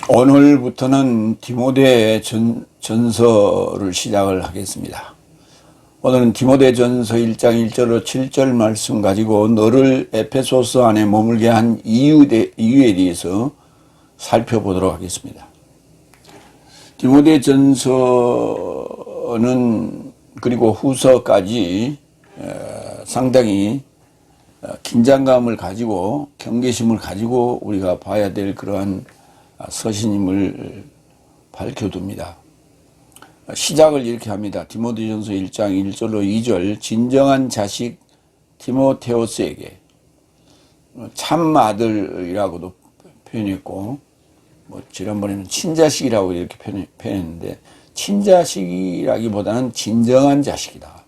오늘부터는 디모데 전서를 시작을 하겠습니다. 오늘은 디모데 전서 1장 1절로 7절 말씀 가지고 너를 에페소서 안에 머물게 한 이유에 대해서 살펴보도록 하겠습니다. 디모데 전서는 그리고 후서까지 상당히 긴장감을 가지고 경계심을 가지고 우리가 봐야 될 그러한 서신임을 밝혀둡니다. 시작을 이렇게 합니다. 디모데전서 1장 1절로 2절 진정한 자식 디모테오스에게 참 아들이라고도 표현했고 지난번에는 친자식이라고 이렇게 표현했는데 친자식이라기보다는 진정한 자식이다.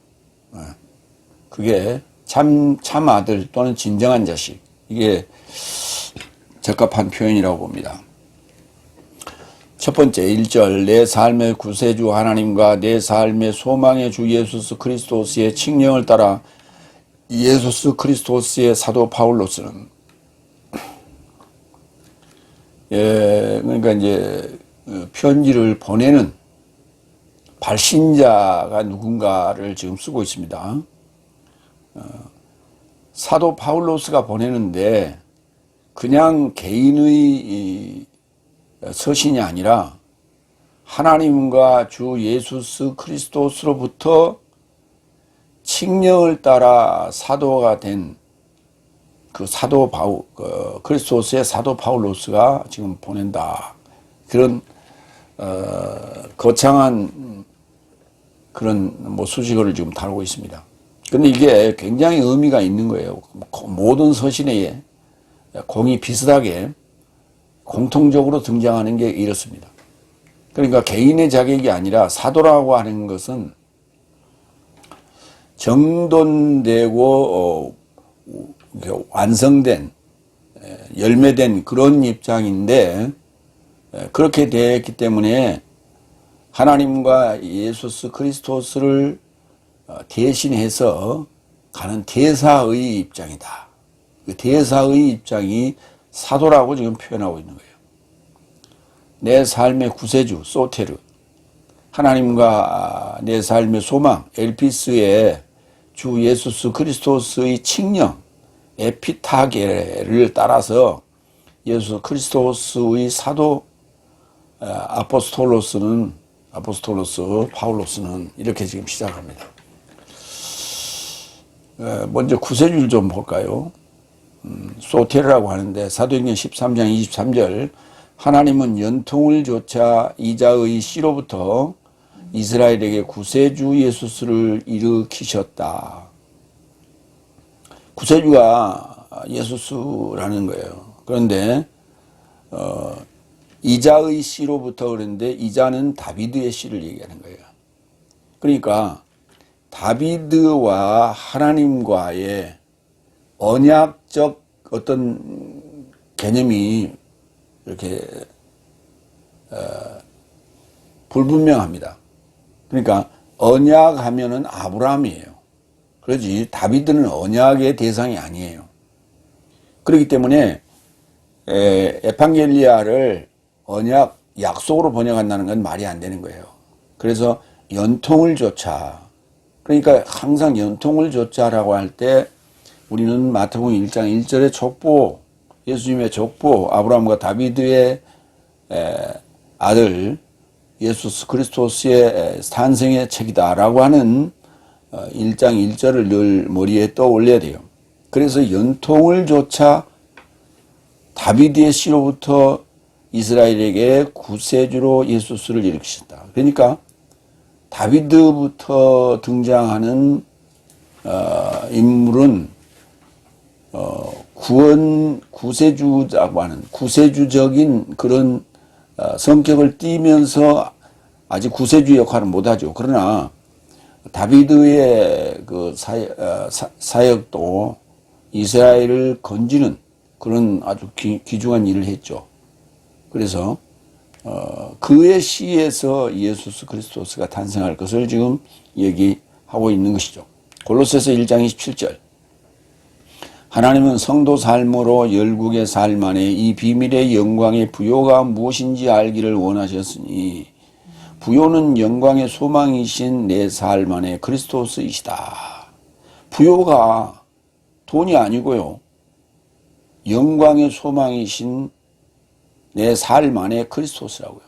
그게 참 아들 또는 진정한 자식, 이게 적합한 표현이라고 봅니다. 첫 번째 1절 내 삶의 구세주 하나님과 내 삶의 소망의 주 예수 그리스도스의 칙령을 따라 예수 그리스도스의 사도 바울로서는 그러니까 이제 편지를 보내는 발신자가 누군가를 지금 쓰고 있습니다. 사도 바울로스가 보내는데 그냥 개인의 서신이 아니라 하나님과 주 예수 그리스도스로부터 칙령을 따라 사도가 된 그 사도 그리스도스의 사도 바울로스가 지금 보낸다. 그런 거창한 그런 수식어를 지금 다루고 있습니다. 근데 이게 굉장히 의미가 있는 거예요. 모든 서신에 공이 비슷하게 공통적으로 등장하는 게 이렇습니다. 그러니까 개인의 자격이 아니라 사도라고 하는 것은 정돈되고 완성된 열매된 그런 입장인데 그렇게 되었기 때문에 하나님과 예수 그리스도스를 대신해서 가는 대사의 입장이다. 그 대사의 입장이 사도라고 지금 표현하고 있는 거예요. 내 삶의 구세주 소테르, 하나님과 내 삶의 소망 엘피스의 주 예수 그리스도스의 칙령 에피타게를 따라서 예수 그리스도스의 사도 아포스톨로스 바울로스는 이렇게 지금 시작합니다. 먼저 구세주를 좀 볼까요? 소테르라고 하는데 사도행전 13장 23절 하나님은 연통을 조차 이자의 씨로부터 이스라엘에게 구세주 예수스를 일으키셨다. 구세주가 예수스라는 거예요. 그런데 이자의 씨로부터 그랬는데 이자는 다비드의 씨를 얘기하는 거예요. 그러니까 다비드와 하나님과의 언약적 어떤 개념이 이렇게 불분명합니다. 그러니까 언약하면은 아브라함이에요. 그러지 다비드는 언약의 대상이 아니에요. 그렇기 때문에 에판겔리아를 언약 약속으로 번역한다는 건 말이 안 되는 거예요. 그래서 연통을 조차, 그러니까 항상 연통을 조차라고 할 때 우리는 마태복음 1장 1절의 족보, 예수님의 족보, 아브라함과 다비드의 아들 예수 그리스도스의 탄생의 책이다라고 하는 1장 1절을 늘 머리에 떠올려야 돼요. 그래서 연통을 조차 다비드의 씨로부터 이스라엘에게 구세주로 예수스를 일으키셨다. 그러니까 다비드부터 등장하는 인물은 구세주라고 하는 구세주적인 그런 성격을 띠면서 아직 구세주 역할은 못하죠. 그러나 다비드의 그 사역도 이스라엘을 건지는 그런 아주 귀중한 일을 했죠. 그래서 그의 씨에서 예수 그리스도스가 탄생할 것을 지금 얘기하고 있는 것이죠. 골로새서 1장 27절 하나님은 성도 삶으로 열국의 삶 안에 이 비밀의 영광의 부요가 무엇인지 알기를 원하셨으니 부요는 영광의 소망이신 내 삶 안에 그리스도스이시다. 부요가 돈이 아니고요. 영광의 소망이신 내 삶 안에 그리스도스라고요.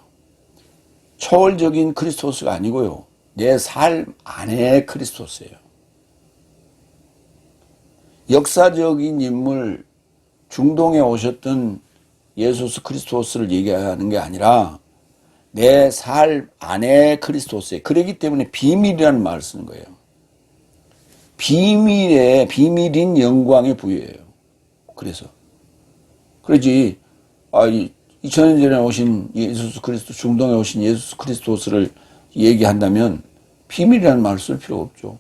초월적인 그리스도스가 아니고요. 내 삶 안에 그리스도스예요. 역사적인 인물, 중동에 오셨던 예수 그리스도스를 얘기하는 게 아니라 내 삶 안에 그리스도스예요. 그렇기 때문에 비밀이라는 말을 쓰는 거예요. 비밀인 영광의 부여예요. 그래서 그러지 2000년 전에 오신 예수 그리스도, 중동에 오신 예수 그리스도스를 얘기한다면 비밀이라는 말을 쓸 필요가 없죠.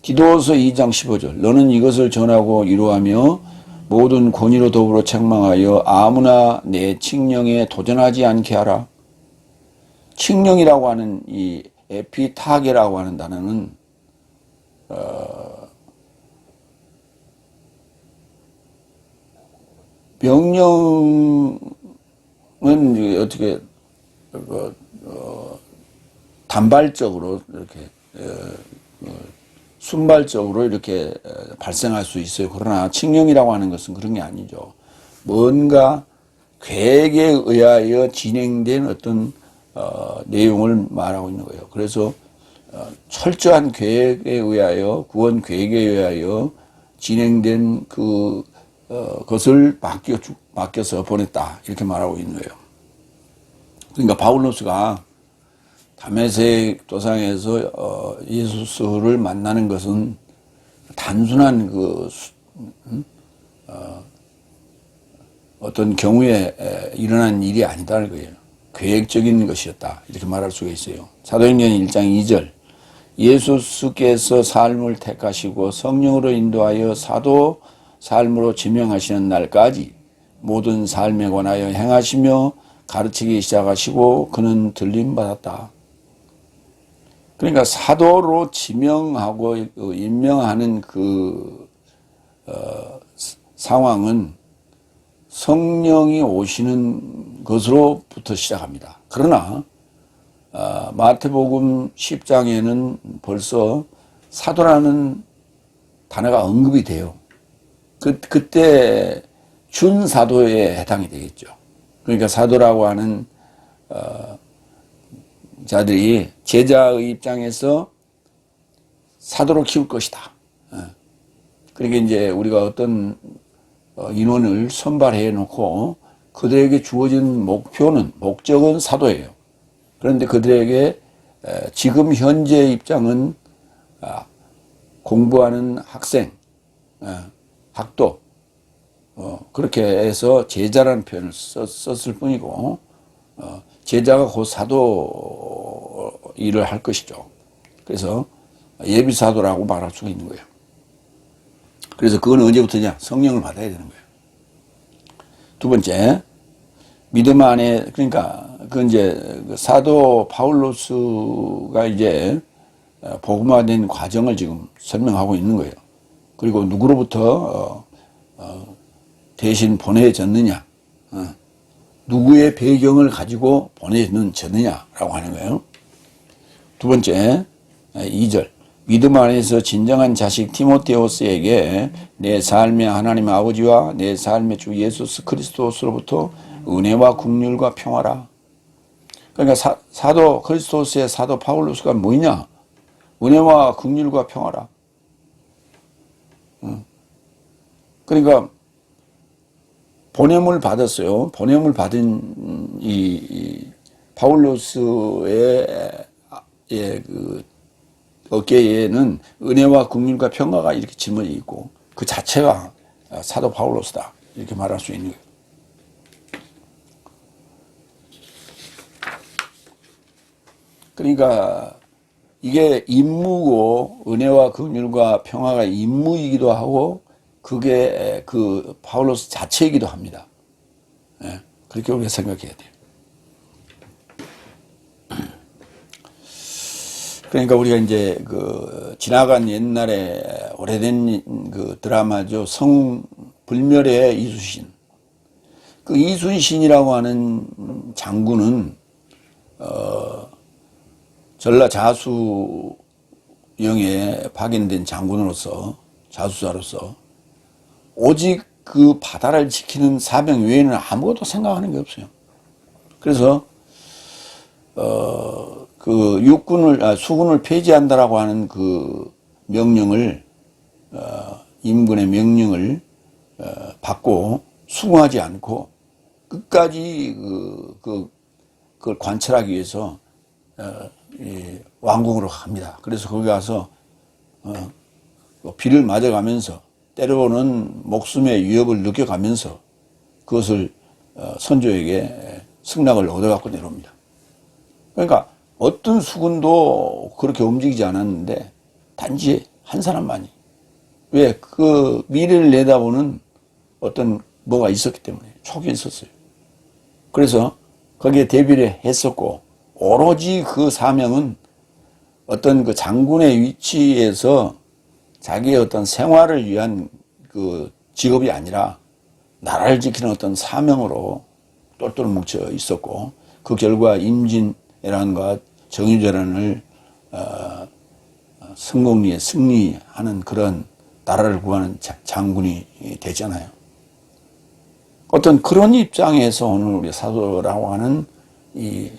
디도서 2장 15절 너는 이것을 전하고 이루하며 모든 권위로 더불어 책망하여 아무나 내 칙령에 도전하지 않게 하라. 칙령이라고 하는 이 에피타게라고 하는 단어는 명령은 어떻게 단발적으로 이렇게 순발적으로 이렇게 발생할 수 있어요. 그러나 칙령이라고 하는 것은 그런 게 아니죠. 뭔가 계획에 의하여 진행된 어떤 내용을 말하고 있는 거예요. 그래서 철저한 계획에 의하여, 구원 계획에 의하여 진행된 것을 맡겨서 보냈다. 이렇게 말하고 있는 거예요. 그러니까 바울로스가 다메섹 도상에서 예수를 만나는 것은 단순한 어떤 경우에 일어난 일이 아니다는 거예요. 계획적인 것이었다. 이렇게 말할 수가 있어요. 사도행전 1장 2절 예수께서 삶을 택하시고 성령으로 인도하여 사도 삶으로 지명하시는 날까지 모든 삶에 관하여 행하시며 가르치기 시작하시고 그는 들림받았다. 그러니까 사도로 지명하고 임명하는 상황은 성령이 오시는 것으로부터 시작합니다. 그러나 마태복음 10장에는 벌써 사도라는 단어가 언급이 돼요. 그때 준사도에 해당이 되겠죠. 그러니까 사도라고 하는 자들이 제자의 입장에서 사도로 키울 것이다. 그러니까 이제 우리가 어떤 인원을 선발해 놓고 그들에게 주어진 목적은 사도예요. 그런데 그들에게 지금 현재 입장은 공부하는 학생, 학도, 그렇게 해서 제자라는 표현을 썼을 뿐이고, 제자가 곧 사도 일을 할 것이죠. 그래서 예비사도라고 말할 수가 있는 거예요. 그래서 그건 언제부터냐? 성령을 받아야 되는 거예요. 두 번째, 믿음 안에, 그러니까, 이제 사도 바울로스가 이제 복음화된 과정을 지금 설명하고 있는 거예요. 그리고 누구로부터 대신 보내졌느냐, 누구의 배경을 가지고 보내졌느냐라고 하는 거예요. 두 번째, 2절. 믿음 안에서 진정한 자식 디모데오스에게 내 삶의 하나님 아버지와 내 삶의 주 예수 그리스도로부터 은혜와 긍휼과 평화라. 그러니까 사도 그리스도스의 사도 바울로스가 뭐냐? 은혜와 긍휼과 평화라. 그러니까 보냄을 받았어요. 보냄을 받은 이 바울로스의 어깨에는 은혜와 긍휼과 평화가 이렇게 짊어져 있고 그 자체가 사도 바울로스다. 이렇게 말할 수 있는 거예요. 그러니까 이게 임무고 은혜와 긍휼과 평화가 임무이기도 하고 그게 그 바울로스 자체이기도 합니다. 그렇게 우리가 생각해야 돼요. 그러니까 우리가 이제 그 지나간 옛날에 오래된 그 드라마죠. 성웅 불멸의 이순신. 그 이순신이라고 하는 장군은 전라 자수영에 파견된 장군으로서 자수자로서 오직 그 바다를 지키는 사명 외에는 아무것도 생각하는 게 없어요. 그래서 그 수군을 폐지한다라고 하는 그 명령을 임금의 명령을 받고 수긍하지 않고 끝까지 그걸 관철하기 위해서 왕궁으로 갑니다. 그래서 거기 가서 비를 맞아가면서 때로는 목숨의 위협을 느껴가면서 그것을 선조에게 승낙을 얻어갖고 내려옵니다. 그러니까 어떤 수군도 그렇게 움직이지 않았는데 단지 한 사람만이. 왜? 그 미래를 내다보는 어떤 뭐가 있었기 때문에 촉이 있었어요. 그래서 거기에 대비를 했었고 오로지 그 사명은 어떤 그 장군의 위치에서 자기의 어떤 생활을 위한 그 직업이 아니라 나라를 지키는 어떤 사명으로 똘똘 뭉쳐 있었고 그 결과 임진왜란과 정유재란을 성공리에 승리하는 그런 나라를 구하는 장군이 되잖아요. 어떤 그런 입장에서 오늘 우리 사도라고 하는 이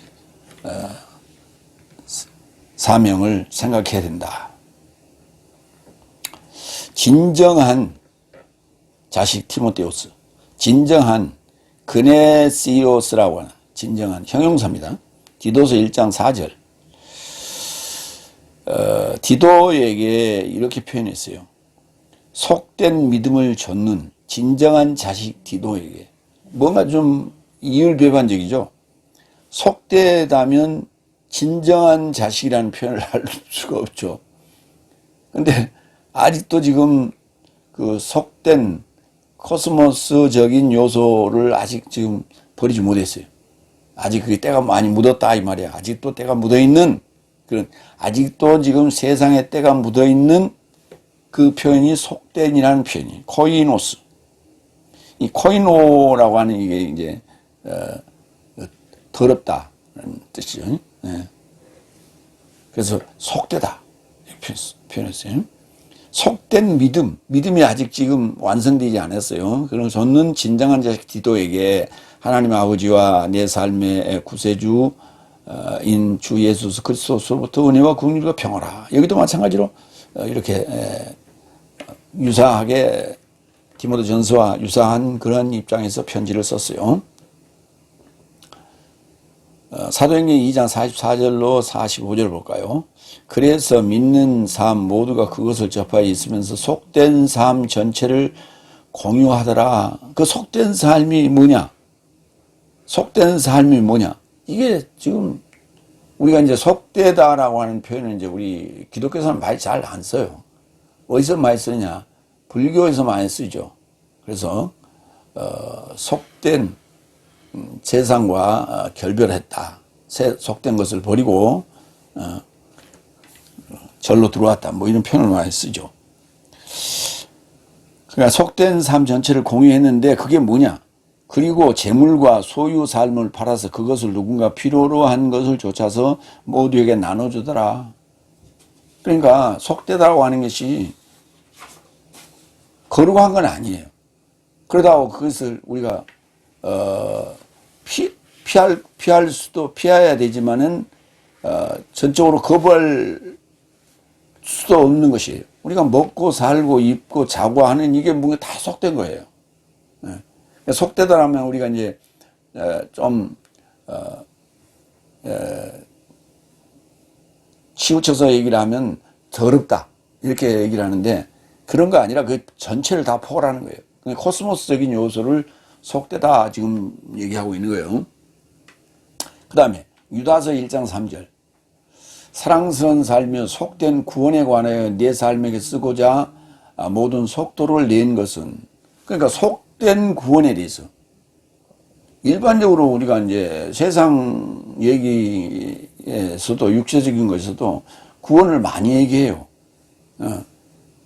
사명을 생각해야 된다. 진정한 자식 티모테우스, 진정한 그네시오스라고 하는 진정한 형용사입니다. 디도서 1장 4절. 디도에게 이렇게 표현했어요. 속된 믿음을 좇는 진정한 자식 디도에게. 뭔가 좀 이율배반적이죠. 속되다면 진정한 자식이라는 표현을 할 수가 없죠. 근데 아직도 지금 그 속된 코스모스적인 요소를 아직 지금 버리지 못했어요. 아직 그게 때가 많이 묻었다 이 말이야. 아직도 때가 묻어있는 그런, 아직도 지금 세상에 때가 묻어있는 그 표현이 속된이라는 표현이 코이노스. 이 코이노라고 하는 이게 이제 더럽다는 뜻이죠. 네. 그래서 속되다 이렇게 표현했어요. 속된 믿음이 아직 지금 완성되지 않았어요. 그럼 저는 진정한 자식 디도에게 하나님 아버지와 내 삶의 구세주인 주 예수 그리스도로부터 은혜와 긍휼과 평화라. 여기도 마찬가지로 이렇게 유사하게 디모데 전서와 유사한 그런 입장에서 편지를 썼어요. 사도행전 2장 44절로 45절 볼까요? 그래서 믿는 삶 모두가 그것을 접하여 있으면서 속된 삶 전체를 공유하더라. 그 속된 삶이 뭐냐? 속된 삶이 뭐냐? 이게 지금 우리가 이제 속되다라고 하는 표현을 이제 우리 기독교에서는 많이 잘 안 써요. 어디서 많이 쓰냐? 불교에서 많이 쓰죠. 그래서 속된 세상과 결별했다. 속된 것을 버리고 절로 들어왔다. 뭐 이런 표현을 많이 쓰죠. 그러니까 속된 삶 전체를 공유했는데 그게 뭐냐? 그리고 재물과 소유 삶을 팔아서 그것을 누군가 필요로 한 것을 쫓아서 모두에게 나눠주더라. 그러니까 속되다고 하는 것이 거룩한 건 아니에요. 그러다고 그것을 우리가 피해야 되지만은 전적으로 거부할 수도 없는 것이에요. 우리가 먹고 살고 입고 자고 하는 이게 뭔가 다 속된 거예요. 속되다라면 우리가 이제 좀 치우쳐서 얘기를 하면 더럽다 이렇게 얘기를 하는데 그런 거 아니라 그 전체를 다 포괄하는 거예요. 코스모스적인 요소를 속되다 지금 얘기하고 있는 거예요. 그 다음에 유다서 1장 3절. 사랑스러운 삶이여 속된 구원에 관하여 내 삶에게 쓰고자 모든 속도를 낸 것은, 그러니까 속된 구원에 대해서 일반적으로 우리가 이제 세상 얘기에서도 육체적인 것에서도 구원을 많이 얘기해요.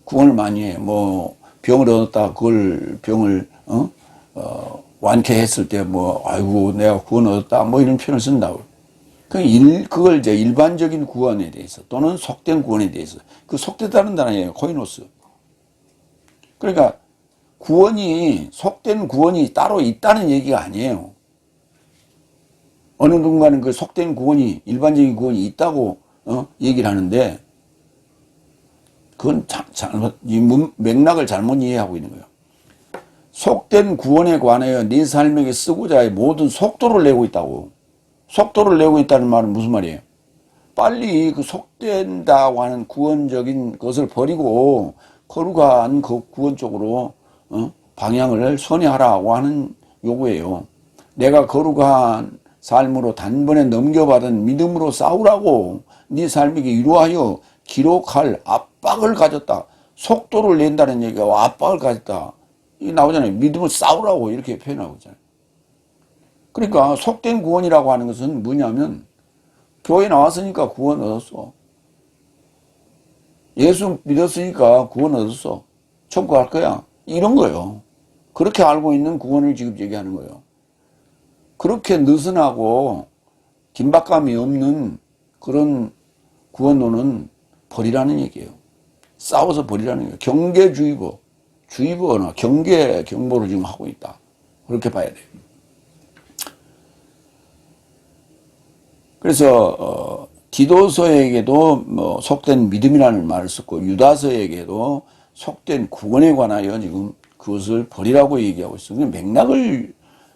구원을 많이 해. 뭐 병을 얻었다. 그걸 병을 완쾌했을 때 뭐 아이고 내가 구원 얻었다. 뭐 이런 표현을 쓴다고. 그걸 이제 일반적인 구원에 대해서 또는 속된 구원에 대해서 그 속되다는 단어예요. 코이노스. 그러니까 속된 구원이 따로 있다는 얘기가 아니에요. 어느 누군가는 그 속된 구원이 일반적인 구원이 있다고 얘기를 하는데 그건 맥락을 잘못 이해하고 있는 거예요. 속된 구원에 관하여 네 삶에게 쓰고자 의 모든 속도를 내고 있다고. 속도를 내고 있다는 말은 무슨 말이에요? 빨리 그 속된다고 하는 구원적인 것을 버리고 거룩한 그 구원 쪽으로 방향을 선회하라고 하는 요구예요. 내가 거룩한 삶으로 단번에 넘겨받은 믿음으로 싸우라고 네 삶에게 이루하여 기록할 압박을 가졌다. 속도를 낸다는 얘기가 압박을 가졌다. 이게 나오잖아요. 믿음을 싸우라고 이렇게 표현하고 있잖아요. 그러니까 속된 구원이라고 하는 것은 뭐냐면 교회 나왔으니까 구원 얻었어. 예수 믿었으니까 구원 얻었어. 천국 갈 거야. 이런 거예요. 그렇게 알고 있는 구원을 지금 얘기하는 거예요. 그렇게 느슨하고 긴박감이 없는 그런 구원론은 버리라는 얘기예요. 싸워서 버리라는 얘기예요. 주의보나 경보를 지금 하고 있다. 그렇게 봐야 돼요. 그래서 디도서에게도 뭐 속된 믿음이라는 말을 썼고 유다서에게도 속된 구원에 관하여 지금 그것을 버리라고 얘기하고 있어요.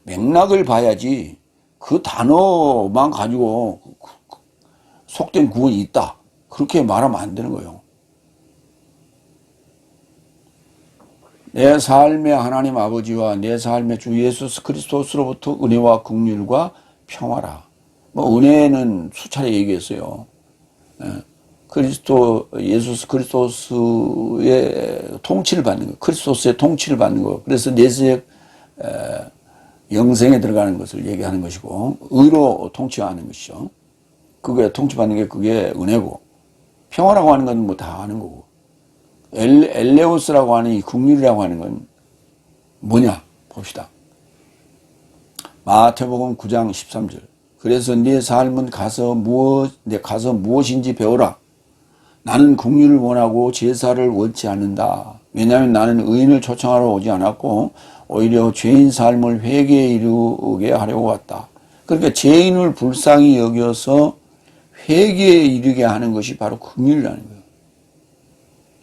맥락을 봐야지 그 단어만 가지고 속된 구원이 있다. 그렇게 말하면 안 되는 거예요. 내 삶의 하나님 아버지와 내 삶의 주 예수 그리스도로부터 은혜와 긍휼과 평화라. 뭐 은혜는 수차례 얘기했어요. 예수 그리스도스의 통치를 받는 거, 그리스도스의 통치를 받는 거. 그래서 내세역 영생에 들어가는 것을 얘기하는 것이고 의로 통치하는 것이죠. 그게 통치받는 게 그게 은혜고 평화라고 하는 건 뭐 다 아는 거고 엘레오스라고 하는 이 긍휼이라고 하는 건 뭐냐 봅시다. 마태복음 9장 13절. 그래서 네 삶은 가서 무엇인지 배우라. 나는 긍휼을 원하고 제사를 원치 않는다. 왜냐하면 나는 의인을 초청하러 오지 않았고 오히려 죄인 삶을 회개에 이르게 하려고 왔다. 그러니까 죄인을 불쌍히 여겨서 회개에 이르게 하는 것이 바로 긍휼이라는 거예요.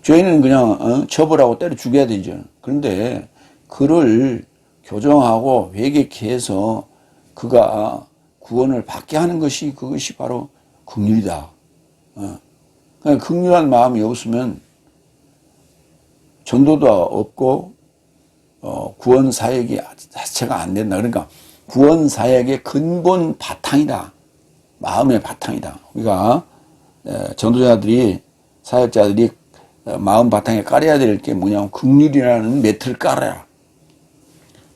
죄인은 그냥 처벌하고 때려 죽여야 되죠. 그런데 그를 교정하고 회개케 해서 그가 구원을 받게 하는 것이 그것이 바로 긍휼이다. 그러니까 긍휼한 마음이 없으면 전도도 없고 구원 사역이 자체가 안 된다. 그러니까 구원 사역의 근본 바탕이다. 마음의 바탕이다. 우리가 전도자들이 사역자들이 마음 바탕에 깔아야 될 게 뭐냐면 긍휼이라는 매트를 깔아라.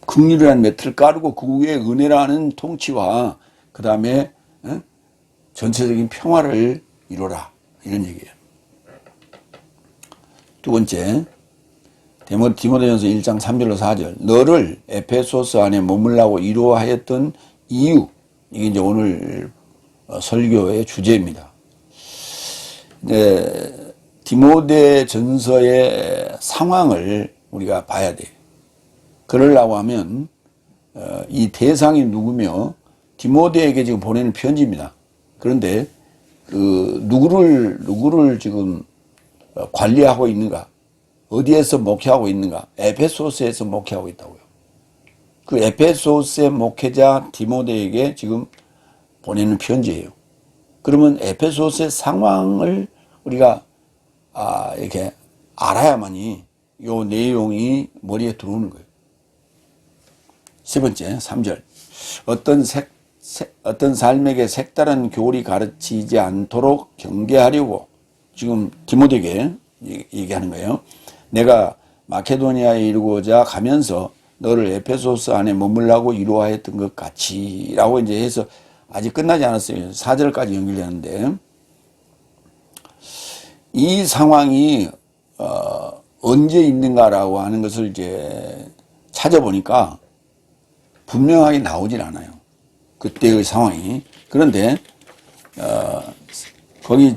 긍휼이라는 매트를 깔고 그 위에 은혜라는 통치와 그 다음에 전체적인 평화를 이루라. 이런 얘기예요. 두 번째, 디모데전서 1장 3절로 4절. 너를 에페소스 안에 머물라고 이루어하였던 이유. 이게 이제 오늘 설교의 주제입니다. 디모데전서의 상황을 우리가 봐야 돼요. 그러려고 하면 이 대상이 누구며 디모데에게 지금 보내는 편지입니다. 그런데 그 누구를 지금 관리하고 있는가? 어디에서 목회하고 있는가? 에페소스에서 목회하고 있다고요. 그 에페소스의 목회자 디모데에게 지금 보내는 편지예요. 그러면 에페소스의 상황을 우리가 이렇게 알아야만이 요 내용이 머리에 들어오는 거예요. 세 번째, 3절. 어떤 삶에게 색다른 교리 가르치지 않도록 경계하려고 지금 디모데에게 얘기하는 거예요. 내가 마케도니아에 이르고자 가면서 너를 에페소스 안에 머물라고 이루어했던 것 같이 라고 이제 해서 아직 끝나지 않았어요. 4절까지 연결되는데 이 상황이 언제 있는가라고 하는 것을 이제 찾아보니까 분명하게 나오질 않아요. 그때의 상황이. 그런데 거기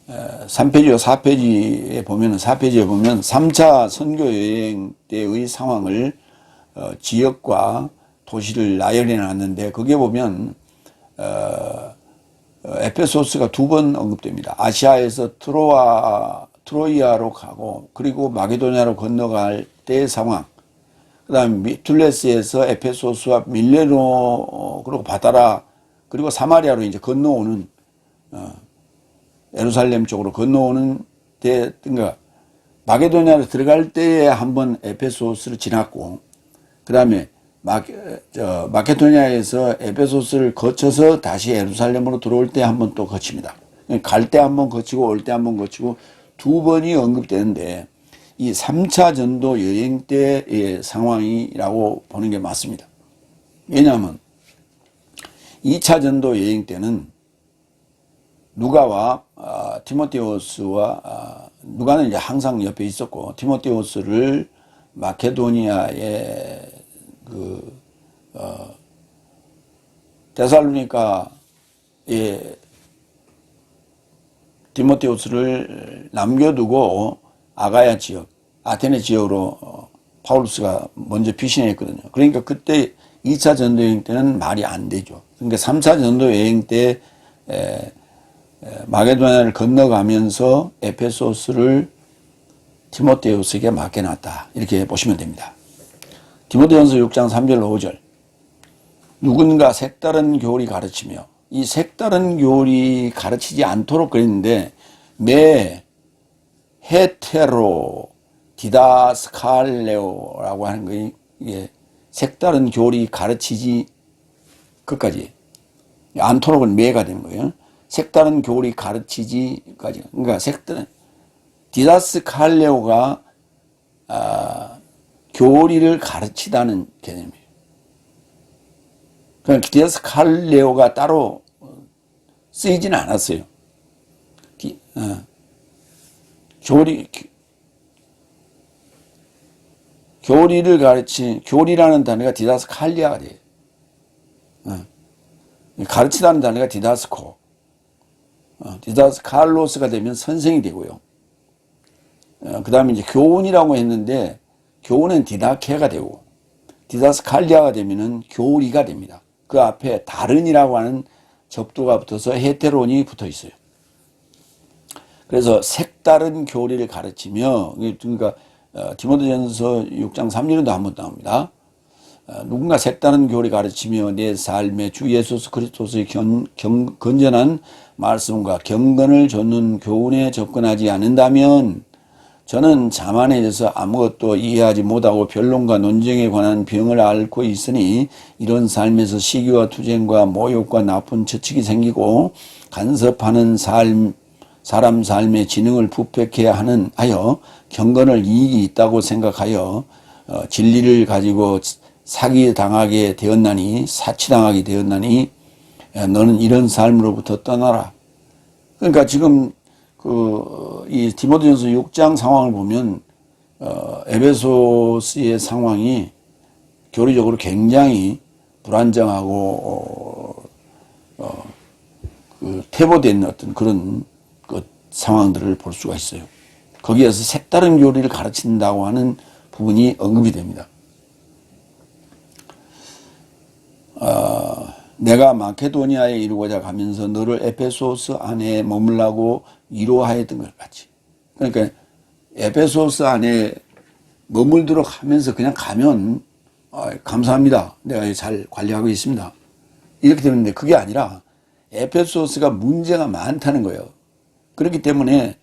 3페이지와 4페이지에 보면 4페이지에 보면 3차 선교 여행 때의 상황을 지역과 도시를 나열해 놨는데 거기에 보면 에페소스가 2번 언급됩니다. 아시아에서 트로이아로 가고 그리고 마게도냐로 건너갈 때의 상황. 그 다음에 미툴레스에서 에페소스와 밀레노 그리고 바다라 그리고 사마리아로 이제 건너오는 예루살렘 쪽으로 건너오는 때, 그러니까 마게도냐로 들어갈 때에 한번 에페소스를 지났고, 그 다음에 마케도냐에서 에페소스를 거쳐서 다시 예루살렘으로 들어올 때 한번 또 거칩니다. 갈 때 한번 거치고 올 때 한번 거치고 2번이 언급되는데 이 3차 전도 여행 때의 상황이라고 보는 게 맞습니다. 왜냐하면 2차 전도 여행 때는 누가와 디모데후스와 누가는 이제 항상 옆에 있었고 디모데후스를 마케도니아의 데살로니가의 디모데후스를 남겨두고 아가야 지역, 아테네 지역으로 파울루스가 먼저 피신했거든요. 그러니까 그때 2차 전도 여행 때는 말이 안 되죠. 그러니까 3차 전도 여행 때 마게도냐를 건너가면서 에페소스를 디모데후스에게 맡겨놨다. 이렇게 보시면 됩니다. 디모데전서 6장 3절 5절 누군가 색다른 교리 가르치며 이 색다른 교리 가르치지 않도록 그랬는데 매 헤테로 디다스칼레오라고 하는 거 이게 색다른 교리 가르치지 끝까지 않도록은 매가 되는 거예요. 색다른 교리 가르치지까지. 그러니까 색다른 디다스칼레오가 교리를 가르치다는 개념이에요. 그러니까 디다스칼레오가 따로 쓰이지는 않았어요. 교리를 교리라는 단어가 디다스칼리아가 돼요. 가르치다는 단어가 디다스코. 디다스칼로스가 되면 선생이 되고요. 그 다음에 이제 교훈이라고 했는데, 교훈은 디다케가 되고, 디다스칼리아가 되면은 교리가 됩니다. 그 앞에 다른이라고 하는 접두가 붙어서 헤테론이 붙어 있어요. 그래서 색다른 교리를 가르치며, 그러니까 디모데전서 6장 3절에도 한번 나옵니다. 누군가 색다른 교리 가르치며 내 삶에 주 예수 그리스도의 건전한 말씀과 경건을 좇는 교훈에 접근하지 않는다면 저는 자만해져서 아무것도 이해하지 못하고 변론과 논쟁에 관한 병을 앓고 있으니 이런 삶에서 시기와 투쟁과 모욕과 나쁜 처측이 생기고 간섭하는 사람 삶의 지능을 부패케 하여 경건을 이익이 있다고 생각하여 진리를 가지고 사기당하게 되었나니 사치당하게 되었나니 너는 이런 삶으로부터 떠나라. 그러니까 지금 이 디모데전서 6장 상황을 보면 에베소스의 상황이 교리적으로 굉장히 불안정하고 퇴보된 어떤 그런 상황들을 볼 수가 있어요. 거기에서 색다른 교리를 가르친다고 하는 부분이 언급이 됩니다. 내가 마케도니아에 이르고자 가면서 너를 에페소스 안에 머물라고 위로하였던 것 같이. 그러니까 에페소스 안에 머물도록 하면서 그냥 가면 감사합니다. 내가 잘 관리하고 있습니다. 이렇게 되는데 그게 아니라 에페소스가 문제가 많다는 거예요. 그렇기 때문에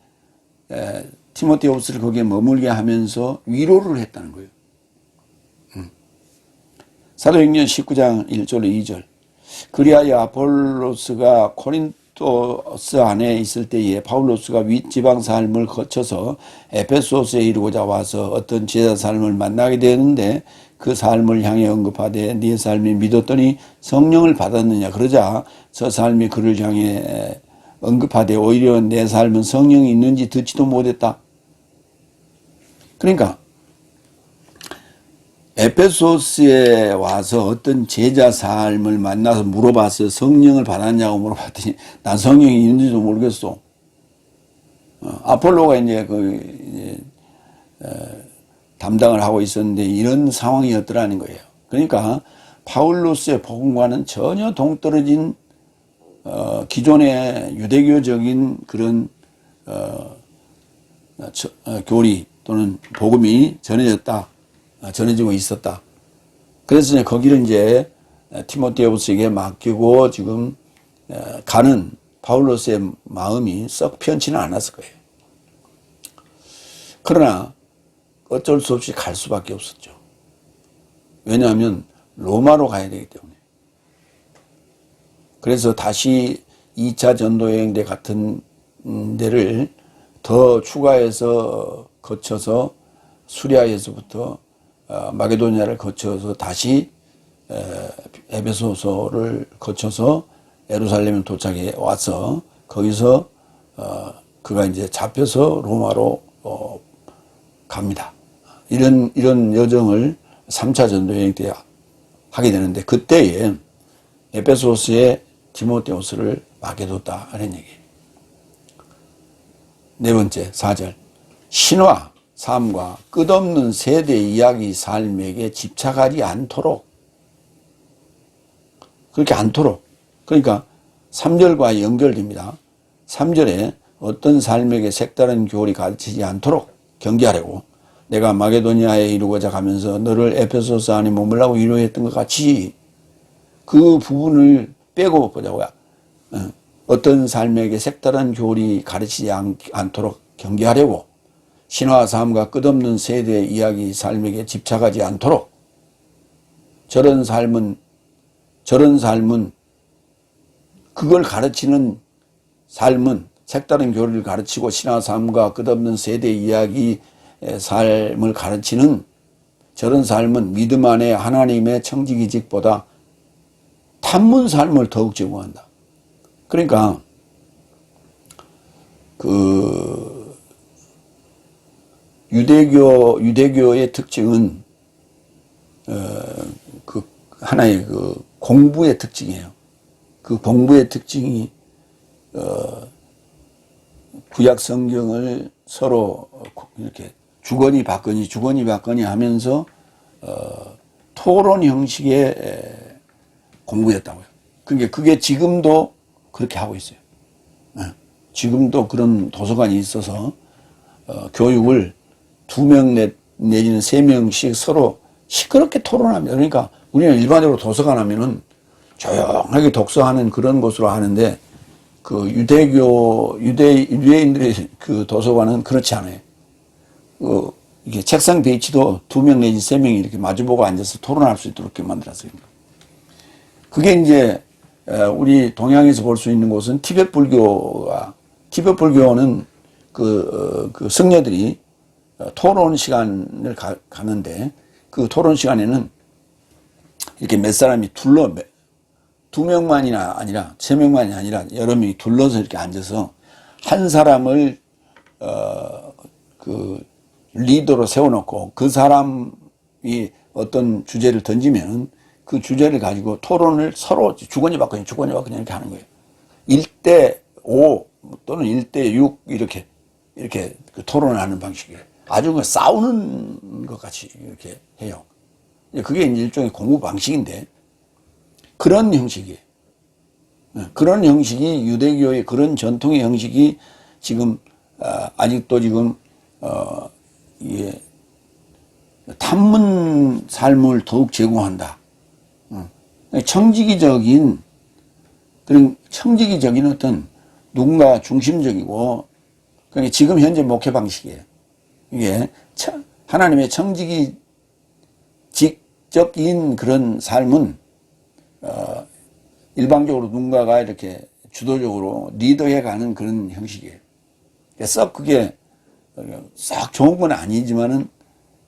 디모데후스를 거기에 머물게 하면서 위로를 했다는 거예요. 사도행전 19장 1절 2절 그리하여 아폴로스가 코린토스 안에 있을 때에 바울로스가 윗지방 삶을 거쳐서 에페소스에 이르고자 와서 어떤 제자 삶을 만나게 되는데 그 삶을 향해 언급하되 네 삶이 믿었더니 성령을 받았느냐 그러자 저 삶이 그를 향해 언급하되 오히려 내 삶은 성령이 있는지 듣지도 못했다. 그러니까 에베소스에 와서 어떤 제자 삶을 만나서 물어봤어요. 성령을 받았냐고 물어봤더니 난 성령이 있는지도 모르겠어. 아폴로가 이제 담당을 하고 있었는데 이런 상황이었더라는 거예요. 그러니까 바울로스의 복음과는 전혀 동떨어진 기존의 유대교적인 그런 교리 또는 복음이 전해지고 있었다. 그래서 이제 거기를 이제 티모테우스에게 맡기고 지금 가는 바울로스의 마음이 썩 편치는 않았을 거예요. 그러나 어쩔 수 없이 갈 수밖에 없었죠. 왜냐하면 로마로 가야 되기 때문에. 그래서 다시 2차 전도여행 때 같은 데를 더 추가해서 거쳐서 수리아에서부터 마게도니아를 거쳐서 다시 에베소서를 거쳐서 예루살렘에 도착해 와서 거기서 그가 이제 잡혀서 로마로 갑니다. 이런 여정을 3차 전도여행 때 하게 되는데 그때에 에베소서에 디모데후서를 맡겨뒀다 하는 얘기예요. 네 번째 4절 신화 삶과 끝없는 세대 이야기 삶에게 집착하지 않도록 그렇게 않도록 그러니까 3절과 연결됩니다. 3절에 어떤 삶에게 색다른 교리 가르치지 않도록 경계하려고 내가 마게도니아에 이루고자 가면서 너를 에베소서 안에 머물라고 위로했던 것 같이 그 부분을 빼고 보자고요. 어떤 삶에게 색다른 교리 가르치지 않도록 경계하려고 신화 삶과 끝없는 세대 이야기 삶에게 집착하지 않도록 저런 삶은 그걸 가르치는 삶은 색다른 교리를 가르치고 신화 삶과 끝없는 세대 이야기 삶을 가르치는 저런 삶은 믿음 안에 하나님의 청지기직보다 탐문 삶을 더욱 제공한다. 그러니까 그 유대교의 특징은 그 하나의 그 공부의 특징이에요. 그 공부의 특징이 구약 성경을 서로 이렇게 주거니 받거니 하면서 토론 형식의 공부였다고요. 그게 지금도 그렇게 하고 있어요. 지금도 그런 도서관이 있어서 교육을 2명 내지는 3명씩 서로 시끄럽게 토론합니다. 그러니까 우리는 일반적으로 도서관 하면은 조용하게 독서하는 그런 곳으로 하는데 그 유대인들의 그 도서관은 그렇지 않아요. 이게 책상 배치도 2명 내지 3명이 이렇게 마주보고 앉아서 토론할 수 있도록 이렇게 만들었어요. 그게 이제 우리 동양에서 볼 수 있는 곳은 티베트 불교는 그 승려들이 토론 시간을 가는데 그 토론 시간에는 이렇게 몇 사람이 2명만이나 아니라 3명만이 아니라 여러 명이 둘러서 이렇게 앉아서 한 사람을 그 리더로 세워놓고 그 사람이 어떤 주제를 던지면 그 주제를 가지고 토론을 서로 주거니 받거니 이렇게 하는 거예요. 1대5 또는 1대6 이렇게 그 토론을 하는 방식이에요. 아주 그 싸우는 것 같이 이렇게 해요. 그게 이제 일종의 공부 방식인데 그런 형식이에요. 그런 형식이 유대교의 그런 전통의 형식이 지금 아직도 지금 이게 탐문 삶을 더욱 제공한다. 청지기적인 어떤 누군가 중심적이고 그러니까 지금 현재 목회 방식이에요. 이게 하나님의 청지기적인 그런 삶은 일방적으로 누군가가 이렇게 주도적으로 리더해가는 그런 형식이에요. 썩 그게 싹 좋은 건 아니지만은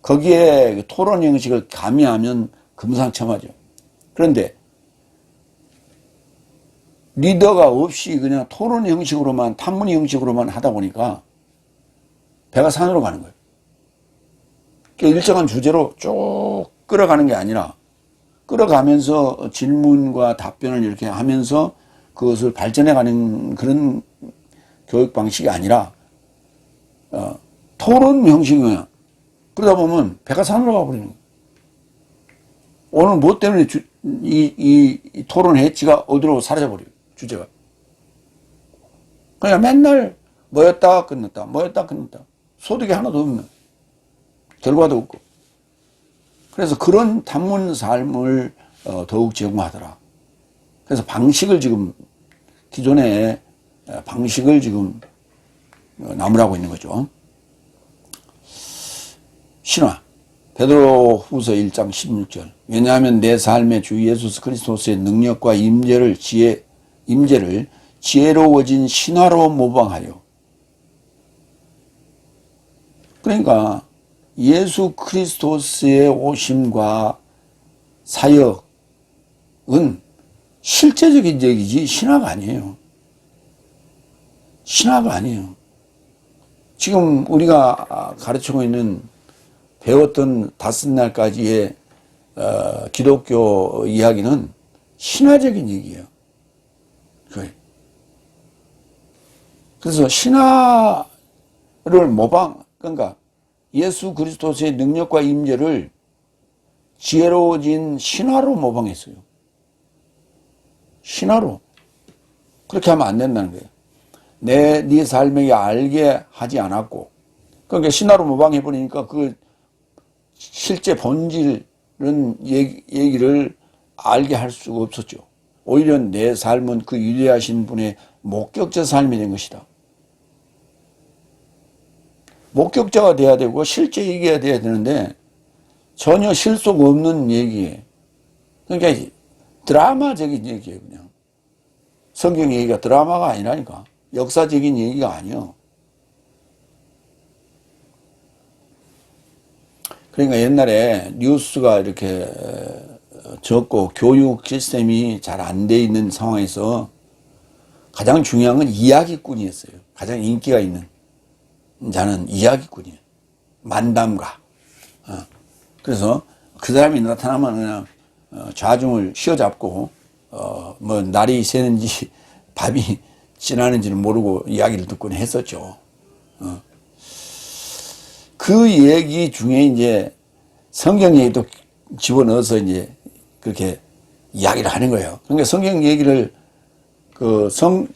거기에 토론 형식을 가미하면 금상첨화죠. 그런데 리더가 없이 그냥 토론 형식으로만, 탐문 형식으로만 하다 보니까 배가 산으로 가는 거예요. 그러니까 일정한 주제로 쭉 끌어가는 게 아니라 끌어가면서 질문과 답변을 이렇게 하면서 그것을 발전해가는 그런 교육 방식이 아니라 토론 형식이에요. 그러다 보면 배가 산으로 가버리는 거예요. 오늘 뭐 때문에 이 토론의 지가 어디로 사라져버려요. 주제가. 그냥 맨날 뭐였다 끝났다 뭐였다 끝났다. 소득이 하나도 없는, 결과도 없고. 그래서 그런 탐문 삶을 더욱 제공하더라. 그래서 방식을 지금, 기존의 방식을 지금 나무라고 있는 거죠. 신화 베드로 후서 1장 16절. 왜냐하면 내 삶의 주 예수 그리스도의 능력과 임재를 지혜로워진 신화로 모방하여. 그러니까 예수 그리스도의 오심과 사역은 실제적인 얘기지 신화가 아니에요. 신화가 아니에요. 지금 우리가 가르치고 있는, 배웠던 다섯날까지의 기독교 이야기는 신화적인 얘기예요. 그래서 신화를 그러니까 예수 그리스도의 능력과 임재를 지혜로워진 신화로 모방했어요. 신화로. 그렇게 하면 안 된다는 거예요. 네 삶에게 알게 하지 않았고, 그러니까 신화로 모방해버리니까 그 실제 본질은 얘기를 알게 할 수가 없었죠. 오히려 내 삶은 그 위대하신 분의 목격자 삶이 된 것이다. 목격자가 돼야 되고 실제 얘기가 돼야 되는데 전혀 실속 없는 얘기예요. 그러니까 드라마적인 얘기예요. 그냥 성경 얘기가 드라마가 아니라니까. 역사적인 얘기가 아니요. 그러니까 옛날에 뉴스가 이렇게 적고 교육 시스템이 잘 안 돼 있는 상황에서 가장 중요한 건 이야기꾼이었어요. 가장 인기가 있는 자는 이야기꾼이에요. 만담가. 그래서 그 사람이 나타나면 그냥 좌중을 휘어잡고 뭐 날이 새는지 밤이 지나는지는 모르고 이야기를 듣곤 했었죠. 그 얘기 중에 이제 성경 얘기도 집어넣어서 이제 그렇게 이야기를 하는 거예요. 그러니까 성경 얘기를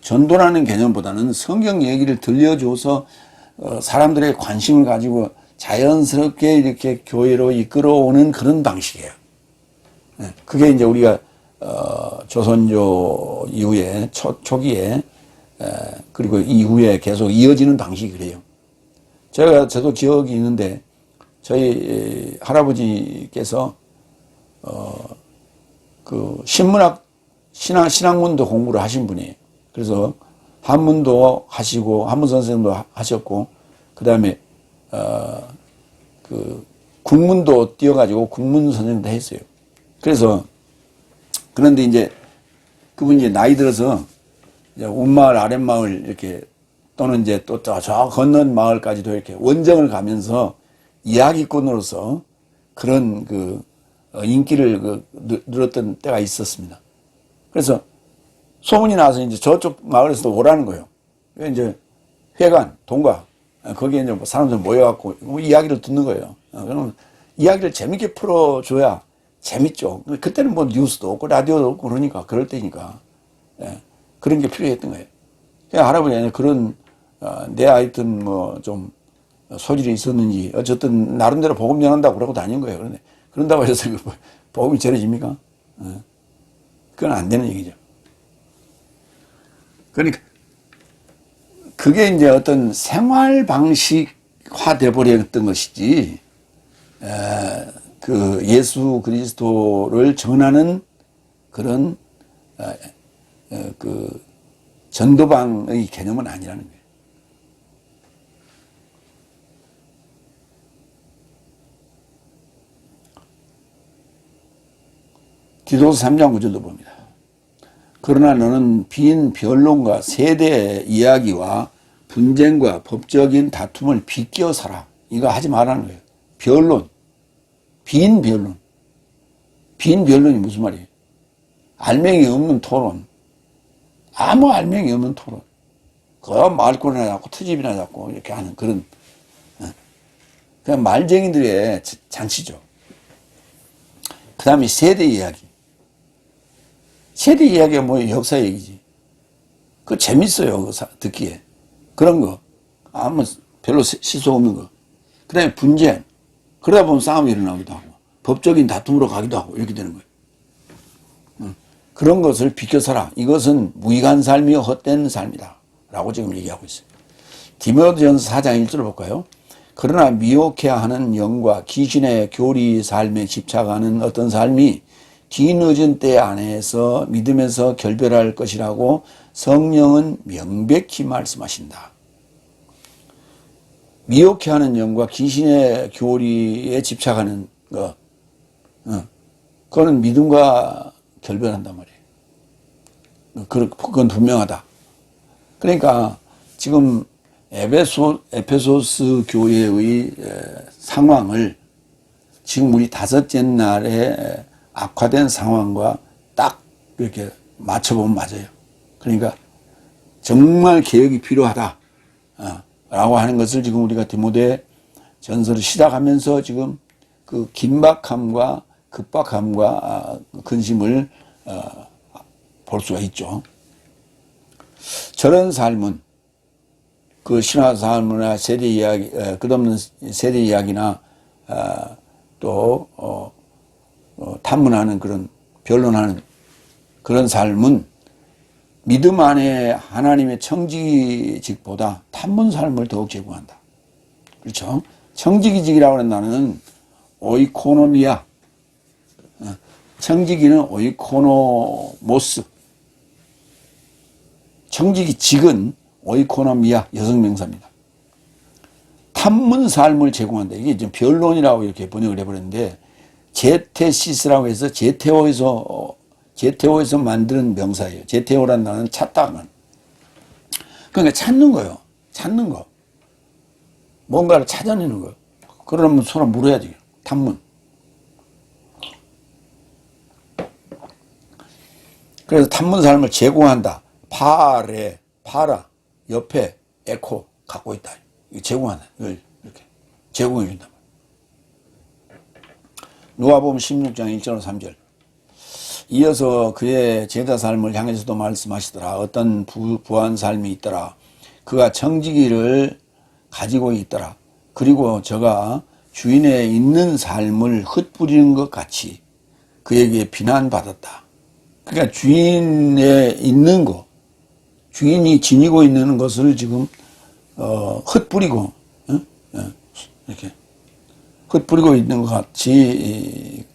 전도라는 개념보다는 성경 얘기를 들려줘서 사람들의 관심을 가지고 자연스럽게 이렇게 교회로 이끌어오는 그런 방식이에요. 그게 이제 우리가 조선조 이후에 초기에 그리고 이후에 계속 이어지는 방식이 그래요. 저도 기억이 있는데 저희 할아버지께서 그 신학문도 공부를 하신 분이에요. 그래서 한문도 하시고 한문 선생님도 하셨고 그다음에 그 국문도 띄어가지고 국문 선생님도 했어요. 그래서 그런데 이제 그분이 이제 나이 들어서 이제 운마을 아랫마을 이렇게 또는 이제 또 저 건넌 마을까지도 이렇게 원정을 가면서 이야기꾼으로서 그런 그 인기를 누렸던 때가 있었습니다. 그래서 소문이 나서 이제 저쪽 마을에서도 오라는 거예요. 이제 회관, 동가 거기에 이제 사람들 모여갖고 이야기를 듣는 거예요. 그러면 이야기를 재밌게 풀어줘야 재밌죠. 그때는 뭐 뉴스도 없고 라디오도 없고 그러니까 그럴 때니까 그런 게 필요했던 거예요. 그냥 할아버지는 그런 내 하여튼 뭐 좀 소질이 있었는지 어쨌든 나름대로 복음 전한다고 그러고 다닌 거예요. 그런데 그런다고 해서 복음이 전해집니까? 그건 안 되는 얘기죠. 그러니까 그게 이제 어떤 생활 방식화 돼버렸던 것이지 그 예수 그리스도를 전하는 그런 그 전도방의 개념은 아니라는 거예요. 디도서 3장 9절도 봅니다. 그러나 너는 빈 변론과 세대 이야기와 분쟁과 법적인 다툼을 비껴 살아. 이거 하지 말라는 거예요. 변론. 빈 변론. 빈 변론이 무슨 말이에요? 알맹이 없는 토론. 아무 알맹이 없는 토론. 그 말꼬리나 잡고 트집이나 잡고 이렇게 하는 그런 그냥 말쟁이들의 잔치죠. 그 다음에 세대 이야기. 세대 이야기가 뭐 역사 얘기지. 그거 재밌어요. 듣기에. 그런 거. 아무 별로 시소 없는 거. 그 다음에 분쟁. 그러다 보면 싸움이 일어나기도 하고 법적인 다툼으로 가기도 하고 이렇게 되는 거예요. 그런 것을 비켜서라. 이것은 무익한 삶이요 헛된 삶이다. 라고 지금 얘기하고 있어요. 디모데전서 4장 1절을 볼까요? 그러나 미혹해야 하는 영과 귀신의 교리 삶에 집착하는 어떤 삶이 뒤늦은 때 안에서 믿음에서 결별할 것이라고 성령은 명백히 말씀하신다. 미혹해하는 영과 귀신의 교리에 집착하는 거, 그거는 믿음과 결별한단 말이에요. 그건 분명하다. 그러니까 지금 에페소스 교회의 상황을 지금 우리 다섯째 날에 악화된 상황과 딱 이렇게 맞춰보면 맞아요. 그러니까 정말 개혁이 필요하다 라고 하는 것을 지금 우리가 디모데 전서를 시작하면서 지금 그 긴박함과 급박함과 근심을 볼 수가 있죠. 저런 삶은 그 신화 삶이나 세대 이야기, 끝없는 세대 이야기나 또 탐문하는 그런 변론하는 그런 삶은 믿음 안에 하나님의 청지기직보다 탐문 삶을 더욱 제공한다. 그렇죠? 청지기직이라고 하는 단어는 오이코노미아, 청지기는 오이코노모스, 청지기직은 오이코노미아 여성명사입니다. 탐문 삶을 제공한다. 이게 지금 변론이라고 이렇게 번역을 해버렸는데 제테시스라고 해서 제테오에서 만드는 명사예요. 제테오라는 단어는 찾다는. 그러니까 찾는 거예요. 찾는 거. 뭔가를 찾아내는 거예요. 그러면 서로 물어야지. 탐문. 그래서 탐문 삶을 제공한다. 파라, 옆에, 에코, 갖고 있다. 이거 제공한다. 이걸 이렇게 제공해 준다. 누가복음 16장 1절 3절. 이어서 그의 제자 삶을 향해서도 말씀하시더라. 어떤 부한 삶이 있더라. 그가 청지기를 가지고 있더라. 그리고 저가 주인에 있는 삶을 흩뿌리는 것 같이 그에게 비난받았다. 그러니까 주인에 있는 거, 주인이 지니고 있는 것을 지금 흩뿌리고 이렇게 흩뿌리고 있는 것 같이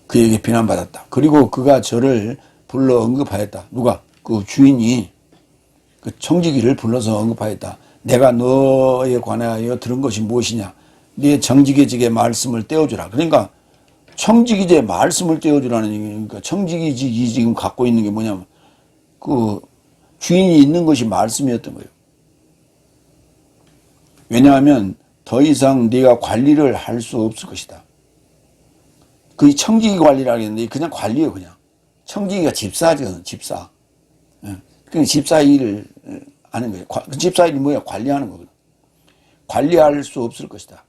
그에게 비난받았다. 그리고 그가 저를 불러 언급하였다. 누가? 그 주인이 그 청지기를 불러서 언급하였다. 내가 너에 관하여 들은 것이 무엇이냐? 네 청지기직의 말씀을 떼어주라. 그러니까 청지기직의 말씀을 떼어주라는 얘기니까 청지기직이 지금 갖고 있는 게 뭐냐면 그 주인이 있는 것이 말씀이었던 거예요. 왜냐하면 더 이상 네가 관리를 할 수 없을 것이다. 그 청지기 관리라고 했는데 그냥 관리예요. 그냥 청지기가 집사죠. 집사. 그러니까 집사 일을 하는 거예요. 집사 일이 뭐야? 관리하는 거거든. 관리할 수 없을 것이다.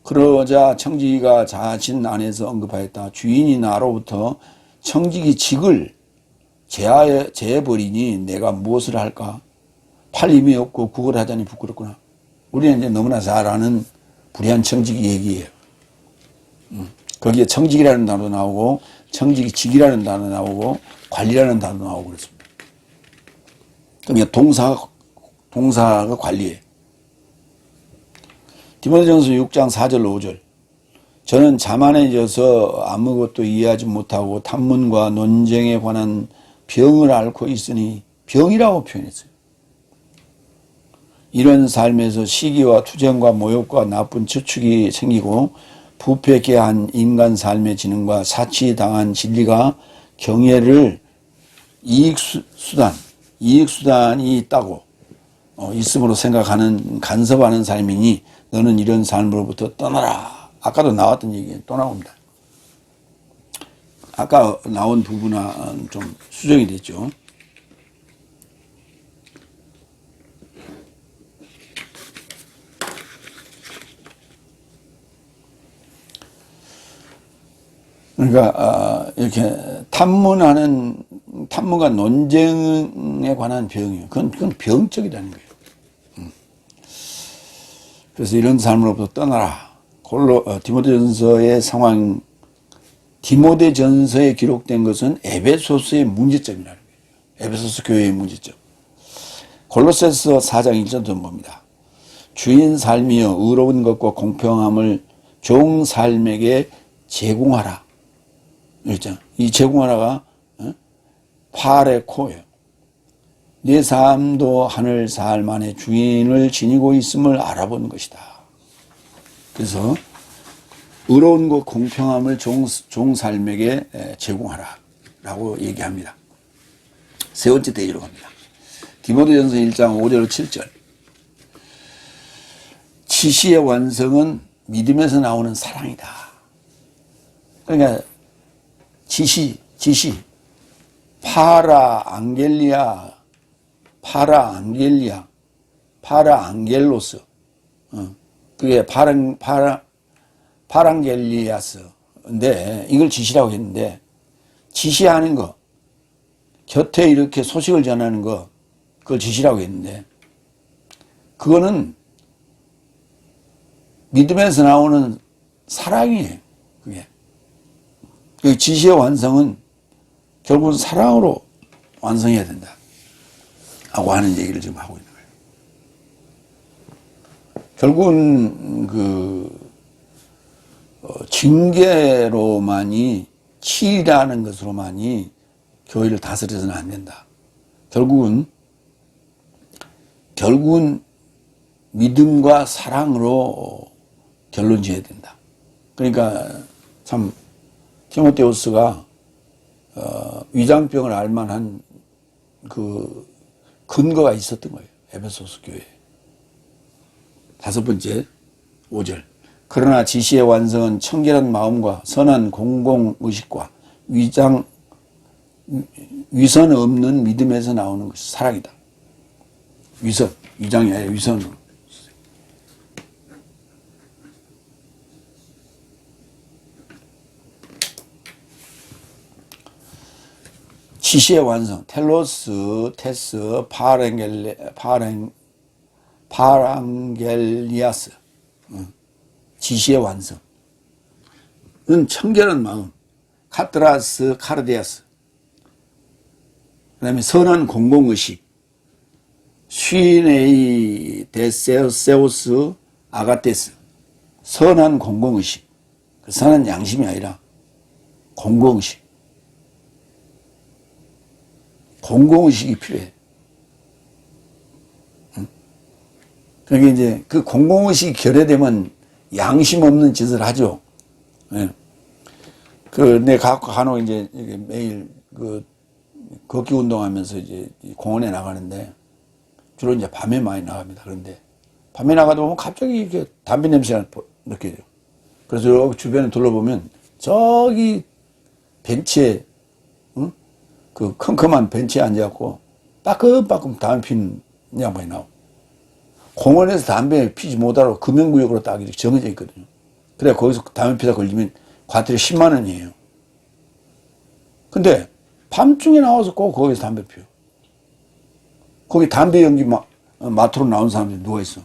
그러자 청지기가 자신 안에서 언급하였다. 주인이 나로부터 청지기직을 제해버리니 내가 무엇을 할까? 팔 힘이 없고 구걸하자니 부끄럽구나. 우리는 이제 너무나 잘 아는 불의한 청지기 얘기예요. 거기에 청지기라는 단어도 나오고 청지기직이라는 단어도 나오고 관리라는 단어도 나오고 그렇습니다. 그러니까 동사가 관리예요. 디모데전서 6장 4절 5절. 저는 자만해져서 아무것도 이해하지 못하고 탐문과 논쟁에 관한 병을 앓고 있으니 병이라고 표현했어요. 이런 삶에서 시기와 투쟁과 모욕과 나쁜 추측이 생기고 부패케 한 인간 삶의 지능과 사치당한 진리가 경애를 이익수단이 있다고 있음으로 생각하는 간섭하는 삶이니 너는 이런 삶으로부터 떠나라. 아까도 나왔던 얘기 또 나옵니다. 아까 나온 부분은 좀 수정이 됐죠. 그러니까 이렇게 탐문과 논쟁에 관한 병이에요. 그건 병적이라는 거예요. 그래서 이런 삶으로부터 떠나라. 디모데전서의 상황, 디모데전서에 기록된 것은 에베소서의 문제점이라는 거예요. 에베소서 교회의 문제점. 골로새서 4장 1절도 봅니다. 주인 삶이여 의로운 것과 공평함을 종 삶에게 제공하라. 이 제공하라가 팔의 코예요. 내 삶도 하늘 삶 안에 주인을 지니고 있음을 알아보는 것이다. 그래서 의로운 것 공평함을 종 삶에게 제공하라 라고 얘기합니다. 세 번째 대지로 갑니다. 디모데전서 1장 5절 7절. 지시의 완성은 믿음에서 나오는 사랑이다. 그러니까 지시 파라안겔로스 그게 파랑겔리아스인데 이걸 지시라고 했는데 지시하는 거 곁에 이렇게 소식을 전하는 거 그걸 지시라고 했는데 그거는 믿음에서 나오는 사랑이에요. 그게 그 지시의 완성은 결국은 사랑으로 완성해야 된다 하고 하는 얘기를 지금 하고 있는 거예요. 결국은 징계로만이 치라는 것으로만이 교회를 다스려서는 안 된다. 결국은 믿음과 사랑으로 결론 지어야 된다. 그러니까 참 디모데후서가 위장병을 알만한 그 근거가 있었던 거예요. 에베소서 교회에. 다섯 번째 5절. 그러나 지시의 완성은 청결한 마음과 선한 공공의식과 위선 없는 믿음에서 나오는 것이 사랑이다. 위장이 아니라 위선으로. 지시의 완성, 텔로스, 테스, 파랑겔리아스, 지시의 완성은 청결한 마음, 카트라스, 카르디아스, 그 다음에 선한 공공의식, 슈네이 데세우스 아가테스, 선한 공공의식, 선한 양심이 아니라 공공의식. 공공의식이 필요해. 그러니까 이제 그 공공의식이 결여되면 양심 없는 짓을 하죠. 네. 내가 간혹 이제 매일 걷기 운동하면서 이제 공원에 나가는데 주로 이제 밤에 많이 나갑니다. 그런데 밤에 나가다 보면 갑자기 이렇게 담배 냄새가 느껴져요. 그래서 여기 주변에 둘러보면 저기 벤치에 그 컴컴한 벤치에 앉아갖고 빠끔빠끔 담배 피는 양반이 나오고 공원에서 담배 피지 못하라고 금연구역으로 딱 이렇게 정해져 있거든요. 그래 거기서 담배 피다 걸리면 과태료 10만 원이에요. 근데 밤중에 나와서 꼭 거기서 담배 피워. 거기 담배 연기 마트로 나온 사람들이 누워있어.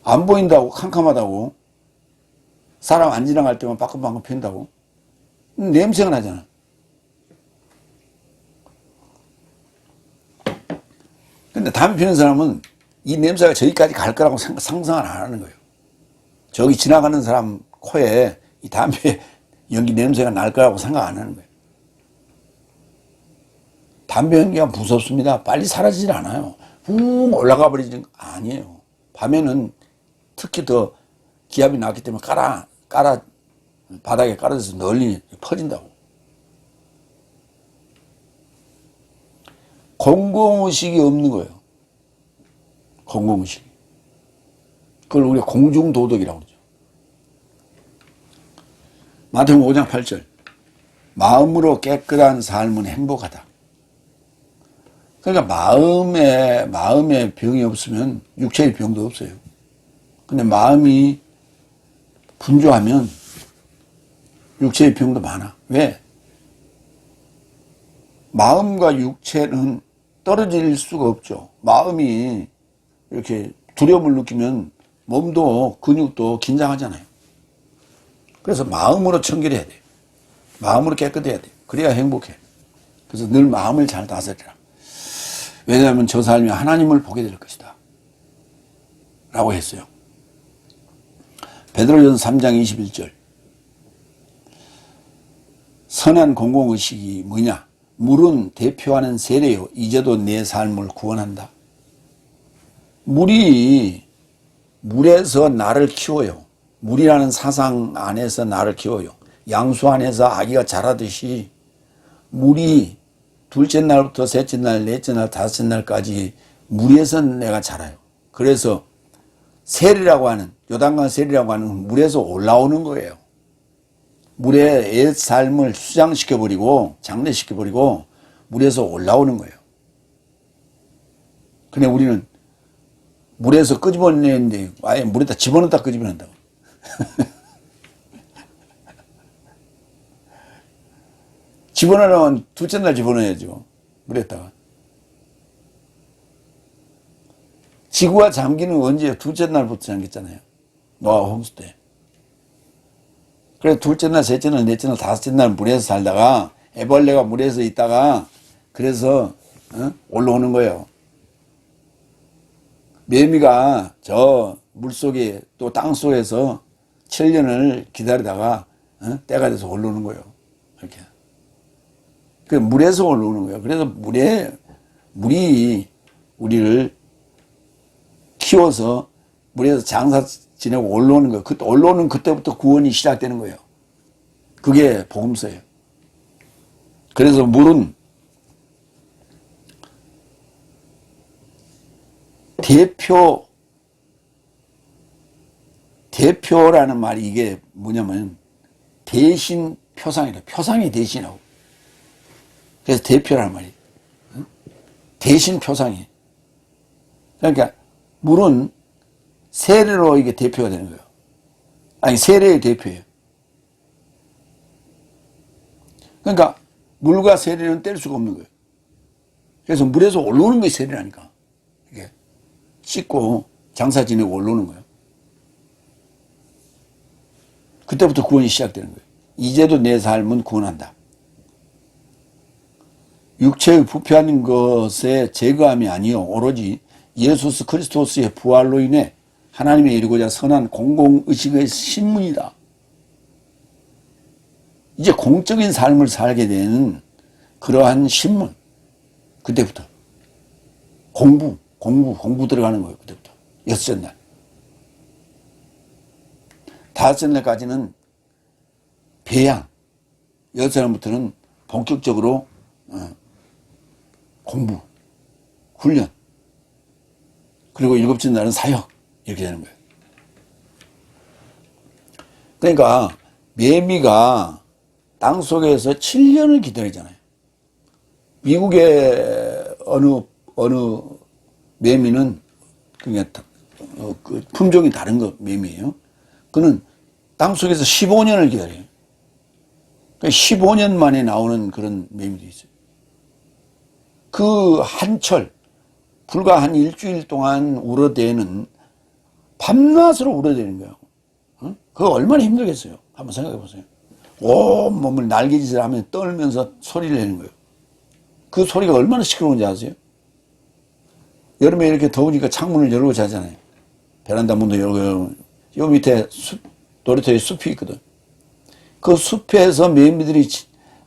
안 보인다고 캄캄하다고 사람 안 지나갈 때만 빠끔빠끔 핀다고 냄새가 나잖아. 근데 담배 피우는 사람은 이 냄새가 저기까지 갈 거라고 상상을 안 하는 거예요. 저기 지나가는 사람 코에 이 담배 연기 냄새가 날 거라고 생각 안 하는 거예요. 담배 연기가 무섭습니다. 빨리 사라지질 않아요. 훅 올라가 버리지 아니에요. 밤에는 특히 더 기압이 낮기 때문에 바닥에 깔아져서 널리 퍼진다고. 공공의식이 없는 거예요. 공공의식이. 그걸 우리가 공중도덕이라고 그러죠. 마태복음 5장 8절. 마음으로 깨끗한 삶은 행복하다. 그러니까 마음에 병이 없으면 육체의 병도 없어요. 근데 마음이 분주하면 육체의 병도 많아. 왜? 마음과 육체는 떨어질 수가 없죠. 마음이 이렇게 두려움을 느끼면 몸도 근육도 긴장하잖아요. 그래서 마음으로 청결해야 돼요. 마음으로 깨끗해야 돼요. 그래야 행복해. 그래서 늘 마음을 잘 다스리라. 왜냐하면 저 삶이 하나님을 보게 될 것이다. 라고 했어요. 베드로전서 3장 21절. 선한 공공의식이 뭐냐? 물은 대표하는 세례요. 이제도 내 삶을 구원한다. 물에서 나를 키워요. 물이라는 사상 안에서 나를 키워요. 양수 안에서 아기가 자라듯이 물이 둘째 날부터 셋째 날, 넷째 날, 다섯째 날까지 물에서 내가 자라요. 그래서 세리라고 하는, 요단강 세리라고 하는 물에서 올라오는 거예요. 물에 옛 삶을 수장시켜버리고 장례시켜버리고 물에서 올라오는 거예요. 근데 우리는 물에서 끄집어내는데 아예 물에다 집어넣다 끄집어낸다고. 집어넣으면 둘째 날 집어넣어야죠. 물에다가. 지구가 잠기는 언제예요? 둘째 날부터 잠겼잖아요. 노아 홍수 때. 그래서 둘째 날, 셋째 날, 넷째 날, 다섯째 날 물에서 살다가 애벌레가 물에서 있다가 그래서 올라오는 거예요. 매미가 저 물속에 또 땅속에서 7년을 기다리다가 때가 돼서 올라오는 거예요. 이렇게. 그 물에서 올라오는 거예요. 그래서 물이 우리를 키워서 물에서 장사 지내고 올라오는 거예요. 그때 올라오는 그때부터 구원이 시작되는 거예요. 그게 복음서예요. 그래서 물은 대표라는 말이 이게 뭐냐면 대신 표상이다. 표상이 대신하고. 그래서 대표라는 말이 대신 표상이. 그러니까 물은 세례로 이게 대표가 되는 거예요. 아니 세례의 대표예요. 그러니까 물과 세례는 뗄 수가 없는 거예요. 그래서 물에서 올라오는 게 세례라니까. 이게 씻고 장사 지내고 올라오는 거예요. 그때부터 구원이 시작되는 거예요. 이제도 내 삶은 구원한다. 육체의 부패하는 것의 제거함이 아니요 오로지 예수 그리스도의 부활로 인해 하나님의 이루고자 선한 공공의식의 신문이다. 이제 공적인 삶을 살게 되는 그러한 신문. 그때부터 공부 들어가는 거예요. 그때부터 여섯째 날. 다섯째 날까지는 배양. 여섯째 날부터는 본격적으로 공부, 훈련. 그리고 일곱째 날은 사역. 이렇게 되는 거예요. 그러니까 매미가 땅속에서 7년을 기다리잖아요. 미국의 어느 매미는 그냥 그 품종이 다른 거 매미예요. 그는 땅속에서 15년을 기다려요. 그러니까 15년 만에 나오는 그런 매미도 있어요. 그 한철 불과 한 일주일 동안 울어대는 밤낮으로 울어대는 거예요. 그거 얼마나 힘들겠어요. 한번 생각해 보세요. 온 몸을 날개짓을 하면 떨면서 소리를 내는 거예요. 그 소리가 얼마나 시끄러운지 아세요? 여름에 이렇게 더우니까 창문을 열고 자잖아요. 베란다 문도 열고 요 밑에 놀이터에 숲이 있거든. 그 숲에서 매미들이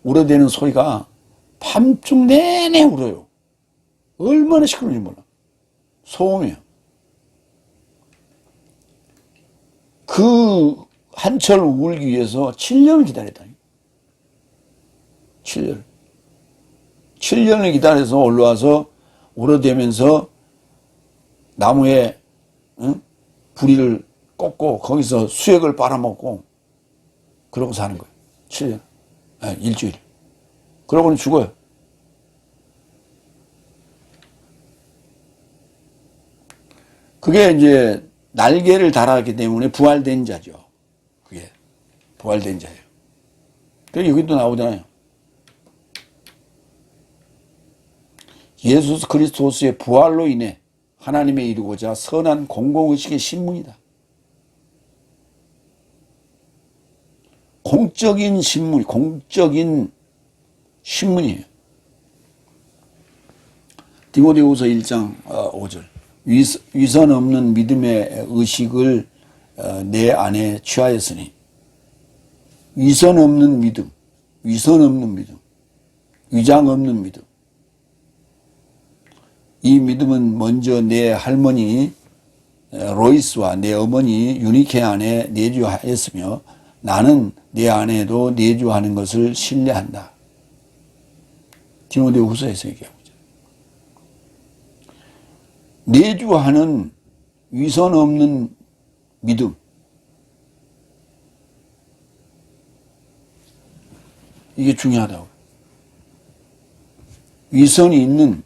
울어대는 소리가 밤중 내내 울어요. 얼마나 시끄러운지 몰라. 소음이에요. 그 한철 울기 위해서 7년을 기다렸다니. 7년. 7년을 기다려서 올라와서 오래되면서 나무에 부리를 꽂고 거기서 수액을 빨아먹고 그러고 사는 거예요. 7년. 일주일. 그러고는 죽어요. 그게 이제 날개를 달았기 때문에 부활된 자죠. 그게 부활된 자예요. 그래서 여기도 나오잖아요. 예수 그리스도의 부활로 인해 하나님의 이루고자 선한 공공의식의 신문이다. 공적인 신문이에요. 디모데후서 1장 5절. 위선 없는 믿음의 의식을 내 안에 취하였으니. 위선 없는 믿음, 위장 없는 믿음. 이 믿음은 먼저 내 할머니 로이스와 내 어머니 유니케 안에 내주하였으며 나는 내 아내도 내주하는 것을 신뢰한다. 디모데후서에서 얘기하고 있죠. 내주하는 위선 없는 믿음. 이게 중요하다고. 위선이 있는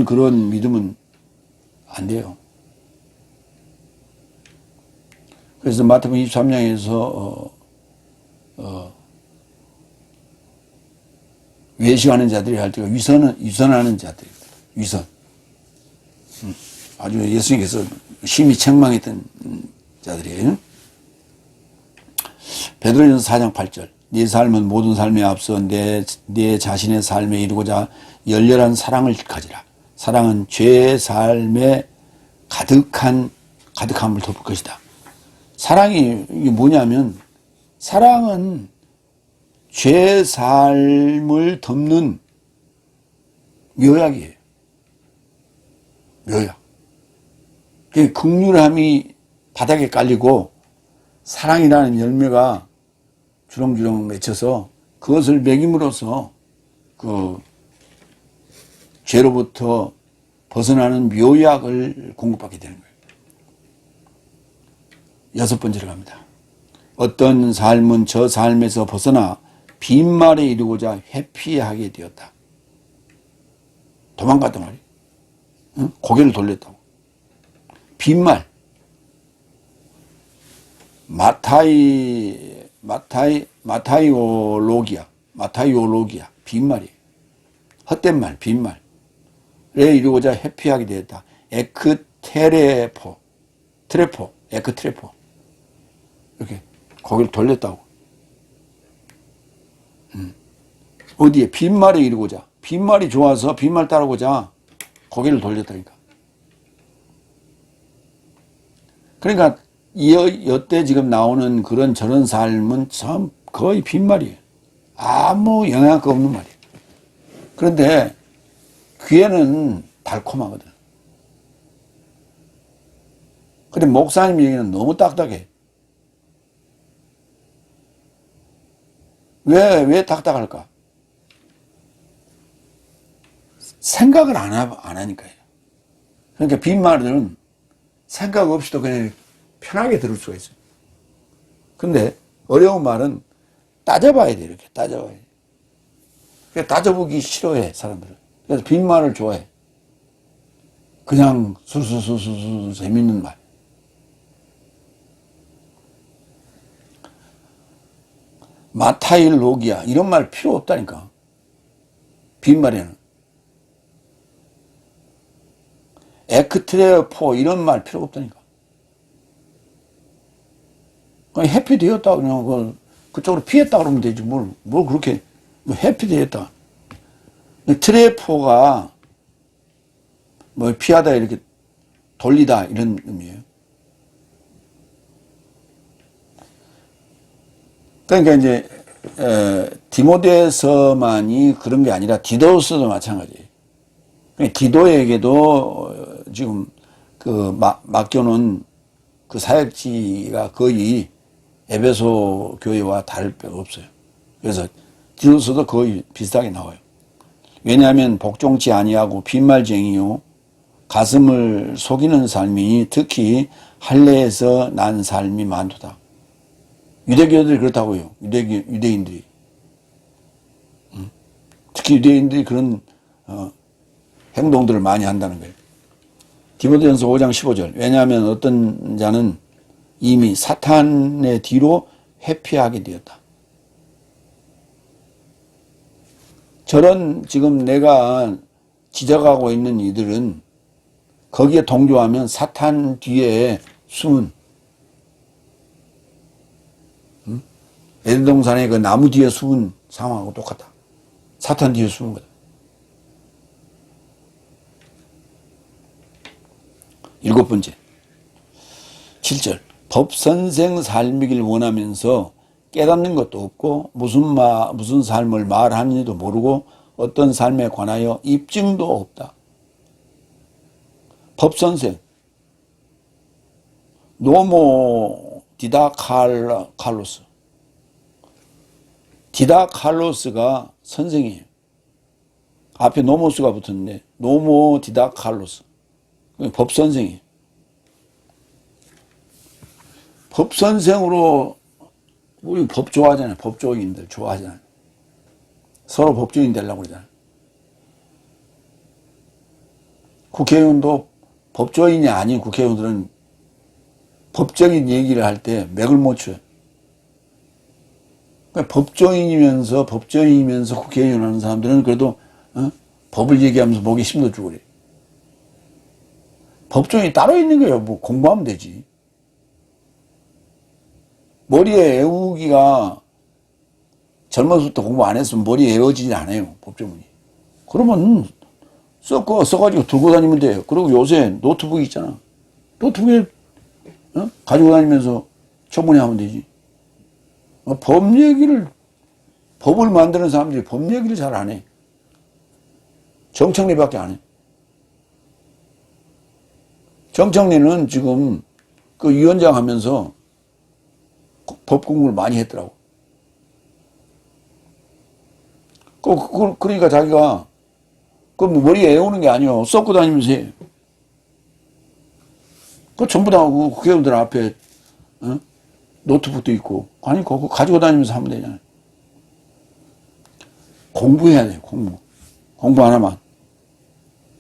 그런 믿음은 안 돼요. 그래서 마태복음 23장에서 외식하는 자들이 할 때가 위선하는 자들입니다. 위선. 아주 예수님께서 심히 책망했던 자들이에요. 베드로전서 4장 8절. 네 삶은 모든 삶에 앞서 내 자신의 삶에 이루고자 열렬한 사랑을 가지라. 사랑은 죄의 삶에 가득함을 덮을 것이다. 사랑이 이게 뭐냐면 사랑은 죄의 삶을 덮는 묘약이에요. 묘약. 긍휼함이 바닥에 깔리고 사랑이라는 열매가 주렁주렁 맺혀서 그것을 먹임으로써 그 죄로부터 벗어나는 묘약을 공급받게 되는 거예요. 6번째로 갑니다. 어떤 삶은 저 삶에서 벗어나 빈말에 이르고자 회피하게 되었다. 도망갔단 말이에요. 응? 고개를 돌렸다고. 빈말. 마타이올로기아, 빈말이에요. 헛된 말, 빈말에 이루고자 회피하게 되었다. 에크트레포. 이렇게 고개를 돌렸다고. 어디에? 빈말에 이루고자. 빈말이 좋아서 빈말 따르고자 고개를 돌렸다니까. 그러니까 여태 지금 나오는 그런 저런 삶은 참 거의 빈말이에요. 아무 영향가 없는 말이에요. 그런데 귀에는 달콤하거든. 근데 목사님 얘기는 너무 딱딱해. 왜 딱딱할까? 생각을 안 하니까요. 그러니까 빈말들은 생각 없이도 그냥 편하게 들을 수가 있어요. 근데 어려운 말은 따져봐야 돼, 이렇게 따져봐야 돼. 그러니까 따져보기 싫어해, 사람들은. 그래서 빈말을 좋아해. 그냥 수수수수 재밌는 말. 마타일로기아 이런 말 필요 없다니까. 빈말에는. 에크트레포 이런 말 필요 없다니까. 그냥 해피되었다 그냥 그쪽으로 피했다 그러면 되지 뭘 그렇게 해피되었다. 트레포가 뭐 피하다 이렇게 돌리다 이런 의미예요. 그러니까 이제 디모데서만이 그런 게 아니라 디도서도 마찬가지예요. 디도에게도 지금 그 맡겨놓은 그 사역지가 거의 에베소 교회와 다를 바가 없어요. 그래서 디도서도 거의 비슷하게 나와요. 왜냐하면 복종치 아니하고 빈말쟁이요 가슴을 속이는 삶이니 특히 할례에서 난 삶이 많도다. 유대교들이 그렇다고요. 유대인들이. 특히 유대인들이 그런 행동들을 많이 한다는 거예요. 디모데전서 5장 15절. 왜냐하면 어떤 자는 이미 사탄의 뒤로 회피하게 되었다. 저런 지금 내가 지적하고 있는 이들은 거기에 동조하면 사탄 뒤에 숨은 에덴동산의 그 나무 뒤에 숨은 상황하고 똑같다. 사탄 뒤에 숨은 거다. 7번째 7절 법선생 삶이길 원하면서 깨닫는 것도 없고 무슨 삶을 말하는지도 모르고 어떤 삶에 관하여 입증도 없다. 법선생 노모 디다칼로스 디다칼로스가 선생이에요. 앞에 노모스가 붙었는데 노모 디다칼로스 법선생이에요. 법선생으로 우리 법 좋아하잖아요. 법조인들 좋아하잖아요. 서로 법조인 되려고 그러잖아요. 국회의원도 법조인이 아닌 국회의원들은 법적인 얘기를 할 때 맥을 못 쳐요. 그러니까 법조인이면서 국회의원 하는 사람들은 그래도 법을 얘기하면서 목에 힘도 주고 그래요. 법조인이 따로 있는 거예요. 뭐 공부하면 되지. 머리에 애우기가 젊어서부터 공부 안 했으면 머리에 애워지지 않아요. 법조문이. 그러면 써가지고 들고 다니면 돼요. 그리고 요새 노트북 있잖아. 노트북에 가지고 다니면서 청문회하면 되지. 법을 만드는 사람들이 법 얘기를 잘 안 해. 정청래밖에 안 해. 정청래는 지금 그 위원장 하면서 법 공부를 많이 했더라고. 그러니까 자기가 그 머리에 애우는 게 아니요. 썩고 다니면서 해. 그 전부 다 국회의원들 앞에 노트북도 있고 아니 그거 가지고 다니면서 하면 되잖아요. 공부해야 돼요. 공부 안 하면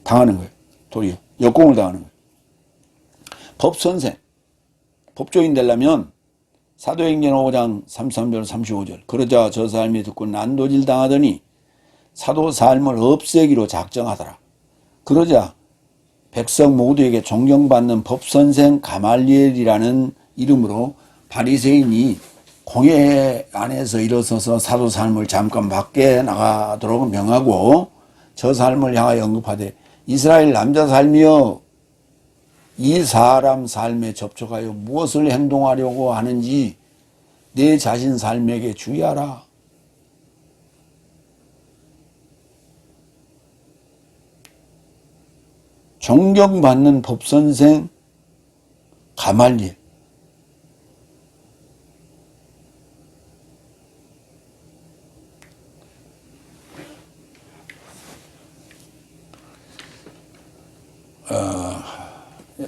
당하는 거예요. 도리어 역공을 당하는 거예요. 법선생 법조인 되려면 사도행전 5장 33절 35절 그러자 저 사람이 듣고 난도질 당하더니 사도 삶을 없애기로 작정하더라. 그러자 백성 모두에게 존경받는 법선생 가말리엘이라는 이름으로 바리새인이 공회 안에서 일어서서 사도 삶을 잠깐 밖에 나가도록 명하고 저 삶을 향하여 언급하되 이스라엘 남자 삶이여 이 사람 삶에 접촉하여 무엇을 행동하려고 하는지 내 자신 삶에게 주의하라. 존경받는 법선생 가말리엘.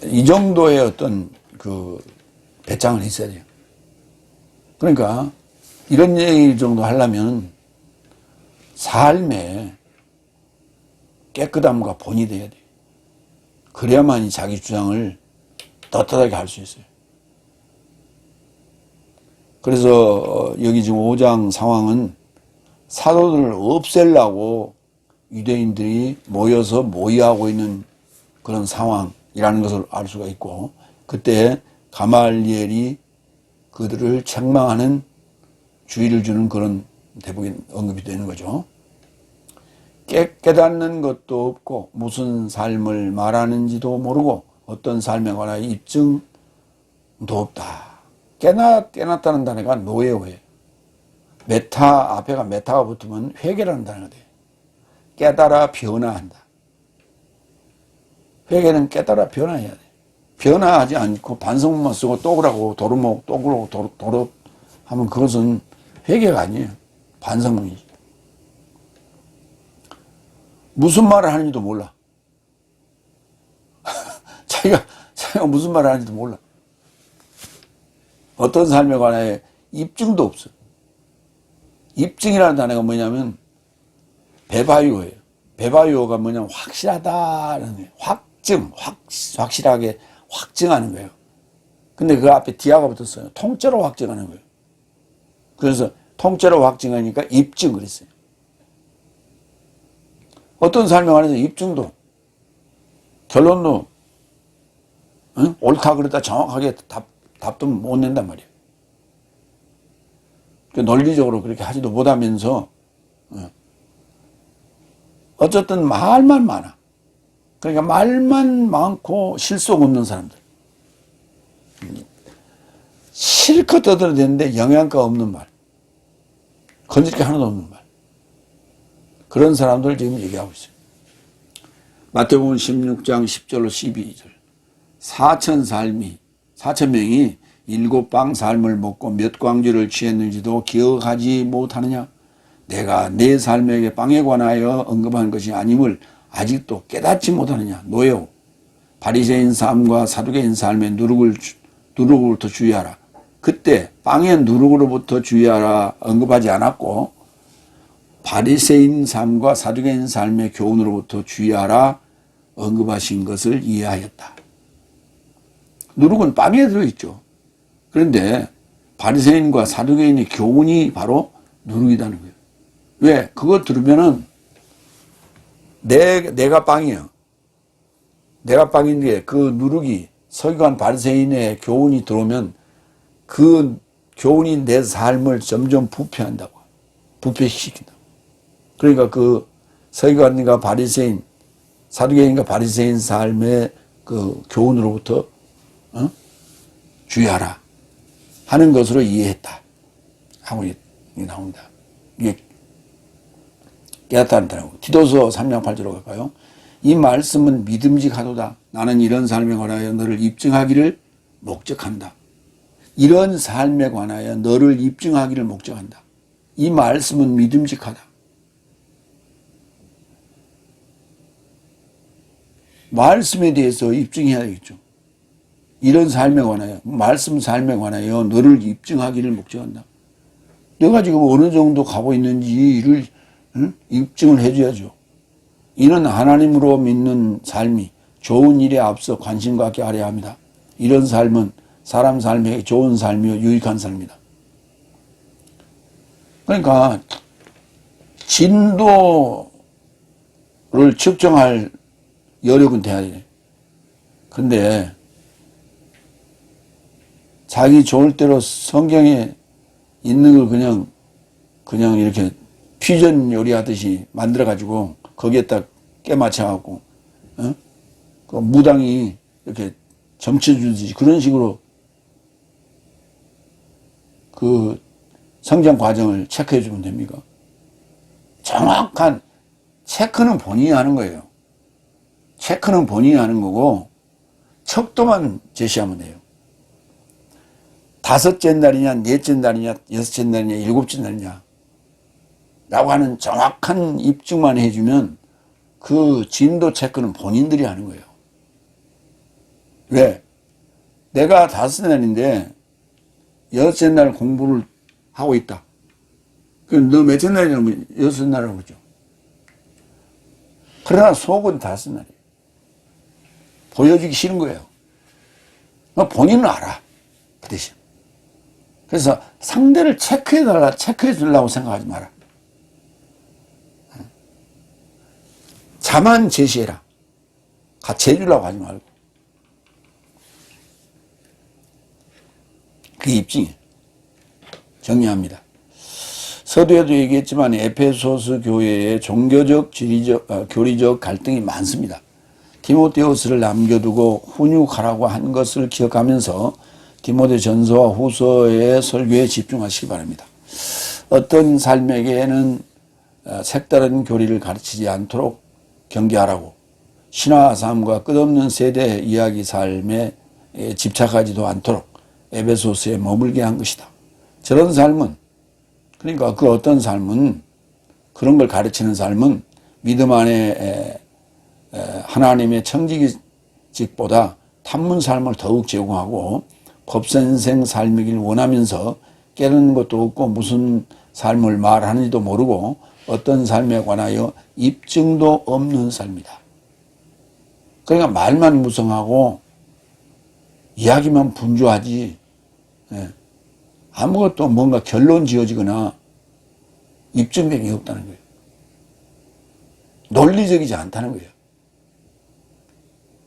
이 정도의 어떤 그 배짱은 있어야 돼요. 그러니까 이런 얘기 정도 하려면 삶에 깨끗함과 본이 돼야 돼요. 그래야만이 자기 주장을 떳떳하게 할 수 있어요. 그래서 여기 지금 5장 상황은 사도들을 없애려고 유대인들이 모여서 모의하고 있는 그런 상황이라는 것을 알 수가 있고 그때 가말리엘이 그들을 책망하는 주의를 주는 그런 대목인 언급이 되는 거죠. 깨닫는 것도 없고 무슨 삶을 말하는지도 모르고 어떤 삶에 관하여 입증도 없다. 깨닫다는 단어가 노예어예요. 앞에가 메타가 붙으면 회개라는 단어가 돼요. 깨달아 변화한다. 회개는 깨달아 변화해야 돼. 변화하지 않고 반성문만 쓰고 또 그러고 도로 또 그러고 도로 하면 그것은 회개가 아니에요. 반성문이지. 무슨 말을 하는지도 몰라. 자기가 무슨 말을 하는지도 몰라. 어떤 삶에 관하여 입증도 없어. 입증이라는 단어가 뭐냐면 배바유어예요. 배바유어가 뭐냐면 확실하다는 거예요. 확실하게 확증하는 거예요. 근데 그 앞에 디아가 붙었어요. 통째로 확증하는 거예요. 그래서 통째로 확증하니까 입증 그랬어요. 어떤 삶에 관해서 입증도 결론도 옳다 그랬다 정확하게 답도 못 낸단 말이에요. 논리적으로 그렇게 하지도 못하면서 어쨌든 말만 많아. 그러니까 말만 많고 실속 없는 사람들. 실컷 떠들어대는데 영양가 없는 말. 건질 게 하나도 없는 말. 그런 사람들 지금 얘기하고 있어요. 마태복음 16장 10절로 12절. 4,000명이 7방 삶을 먹고 몇 광주를 취했는지도 기억하지 못하느냐? 내가 내 삶에게 빵에 관하여 언급한 것이 아님을 아직도 깨닫지 못하느냐? 노예오. 바리새인 삶과 사두개인 삶의 누룩으로부터 주의하라. 그때 빵의 누룩으로부터 주의하라 언급하지 않았고 바리새인 삶과 사두개인 삶의 교훈으로부터 주의하라 언급하신 것을 이해하였다. 누룩은 빵에 들어있죠. 그런데 바리새인과 사두개인의 교훈이 바로 누룩이라는 거예요. 왜? 그거 들으면은 내가 빵이에요. 내가 빵인데 그 누룩이 서기관 바리새인의 교훈이 들어오면 그 교훈이 내 삶을 점점 부패한다고. 부패시킨다고. 그러니까 그 서기관과 바리새인, 사두개인과 바리새인 삶의 그 교훈으로부터 주의하라 하는 것으로 이해했다 하고 나옵니다. 이게 깨닫다는 단어고. 디도서 3장 8절로 갈까요? 이 말씀은 믿음직하도다. 나는 이런 삶에 관하여 너를 입증하기를 목적한다. 이런 삶에 관하여 너를 입증하기를 목적한다. 이 말씀은 믿음직하다. 말씀에 대해서 입증해야 되겠죠. 이런 삶에 관하여, 말씀 삶에 관하여 너를 입증하기를 목적한다. 내가 지금 어느 정도 가고 있는지를 입증을 해줘야죠. 이는 하나님으로 믿는 삶이 좋은 일에 앞서 관심 갖게 하려 합니다. 이런 삶은 사람 삶에 좋은 삶이요 유익한 삶이다. 그러니까 진도를 측정할 여력은 돼야 돼. 근데 자기 좋을 대로 성경에 있는 걸 그냥 이렇게 퓨전 요리하듯이 만들어가지고 거기에다 깨맞춰갖고, 그 무당이 이렇게 점쳐주듯이 그런 식으로 그 성장 과정을 체크해주면 됩니까? 정확한 체크는 본인이 하는 거예요. 체크는 본인이 하는 거고, 척도만 제시하면 돼요. 5째 날이냐, 4째 날이냐, 6째 날이냐, 7째 날이냐 라고 하는 정확한 입증만 해주면 그 진도 체크는 본인들이 하는 거예요. 왜? 내가 5째 날인데 6째 날 공부를 하고 있다. 그럼 너 몇째 날이냐면 6째 날이라고 그러죠. 그러나 속은 5째 날이에요. 보여주기 싫은 거예요. 본인은 알아. 그 대신. 그래서 상대를 체크해 주려고 생각하지 마라. 자만 제시해라. 같이 해주려고 하지 말고. 그게 입증이에요. 정리합니다. 서두에도 얘기했지만 에페소스 교회에 종교적, 교리적 갈등이 많습니다. 디모데후서를 남겨두고 훈육하라고 한 것을 기억하면서 디모데 전서와 후서의 설교에 집중하시기 바랍니다. 어떤 삶에게는 색다른 교리를 가르치지 않도록 경계하라고, 신화 삶과 끝없는 세대 이야기 삶에 집착하지도 않도록 에베소서에 머물게 한 것이다. 저런 삶은, 그러니까 그 어떤 삶은, 그런 걸 가르치는 삶은 믿음 안에 하나님의 청지기직보다 탐문 삶을 더욱 제공하고 법선생 삶이길 원하면서 깨닫는 것도 없고 무슨 삶을 말하는지도 모르고 어떤 삶에 관하여 입증도 없는 삶이다. 그러니까 말만 무성하고 이야기만 분주하지 아무것도 뭔가 결론 지어지거나 입증된 게 없다는 거예요. 논리적이지 않다는 거예요.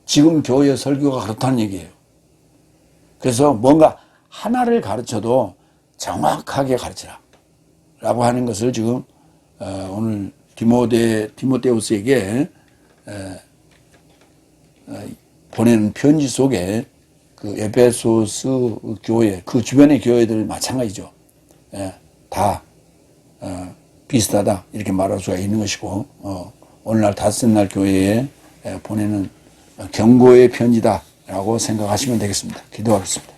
지금 교회 설교가 그렇다는 얘기예요. 그래서 뭔가 하나를 가르쳐도 정확하게 가르치라 라고 하는 것을 지금 오늘 디모데우스에게 보내는 편지 속에 그 에베소스 교회, 그 주변의 교회들 마찬가지죠. 다 비슷하다 이렇게 말할 수가 있는 것이고 오늘날 닷새날 교회에 보내는 경고의 편지다라고 생각하시면 되겠습니다. 기도하겠습니다.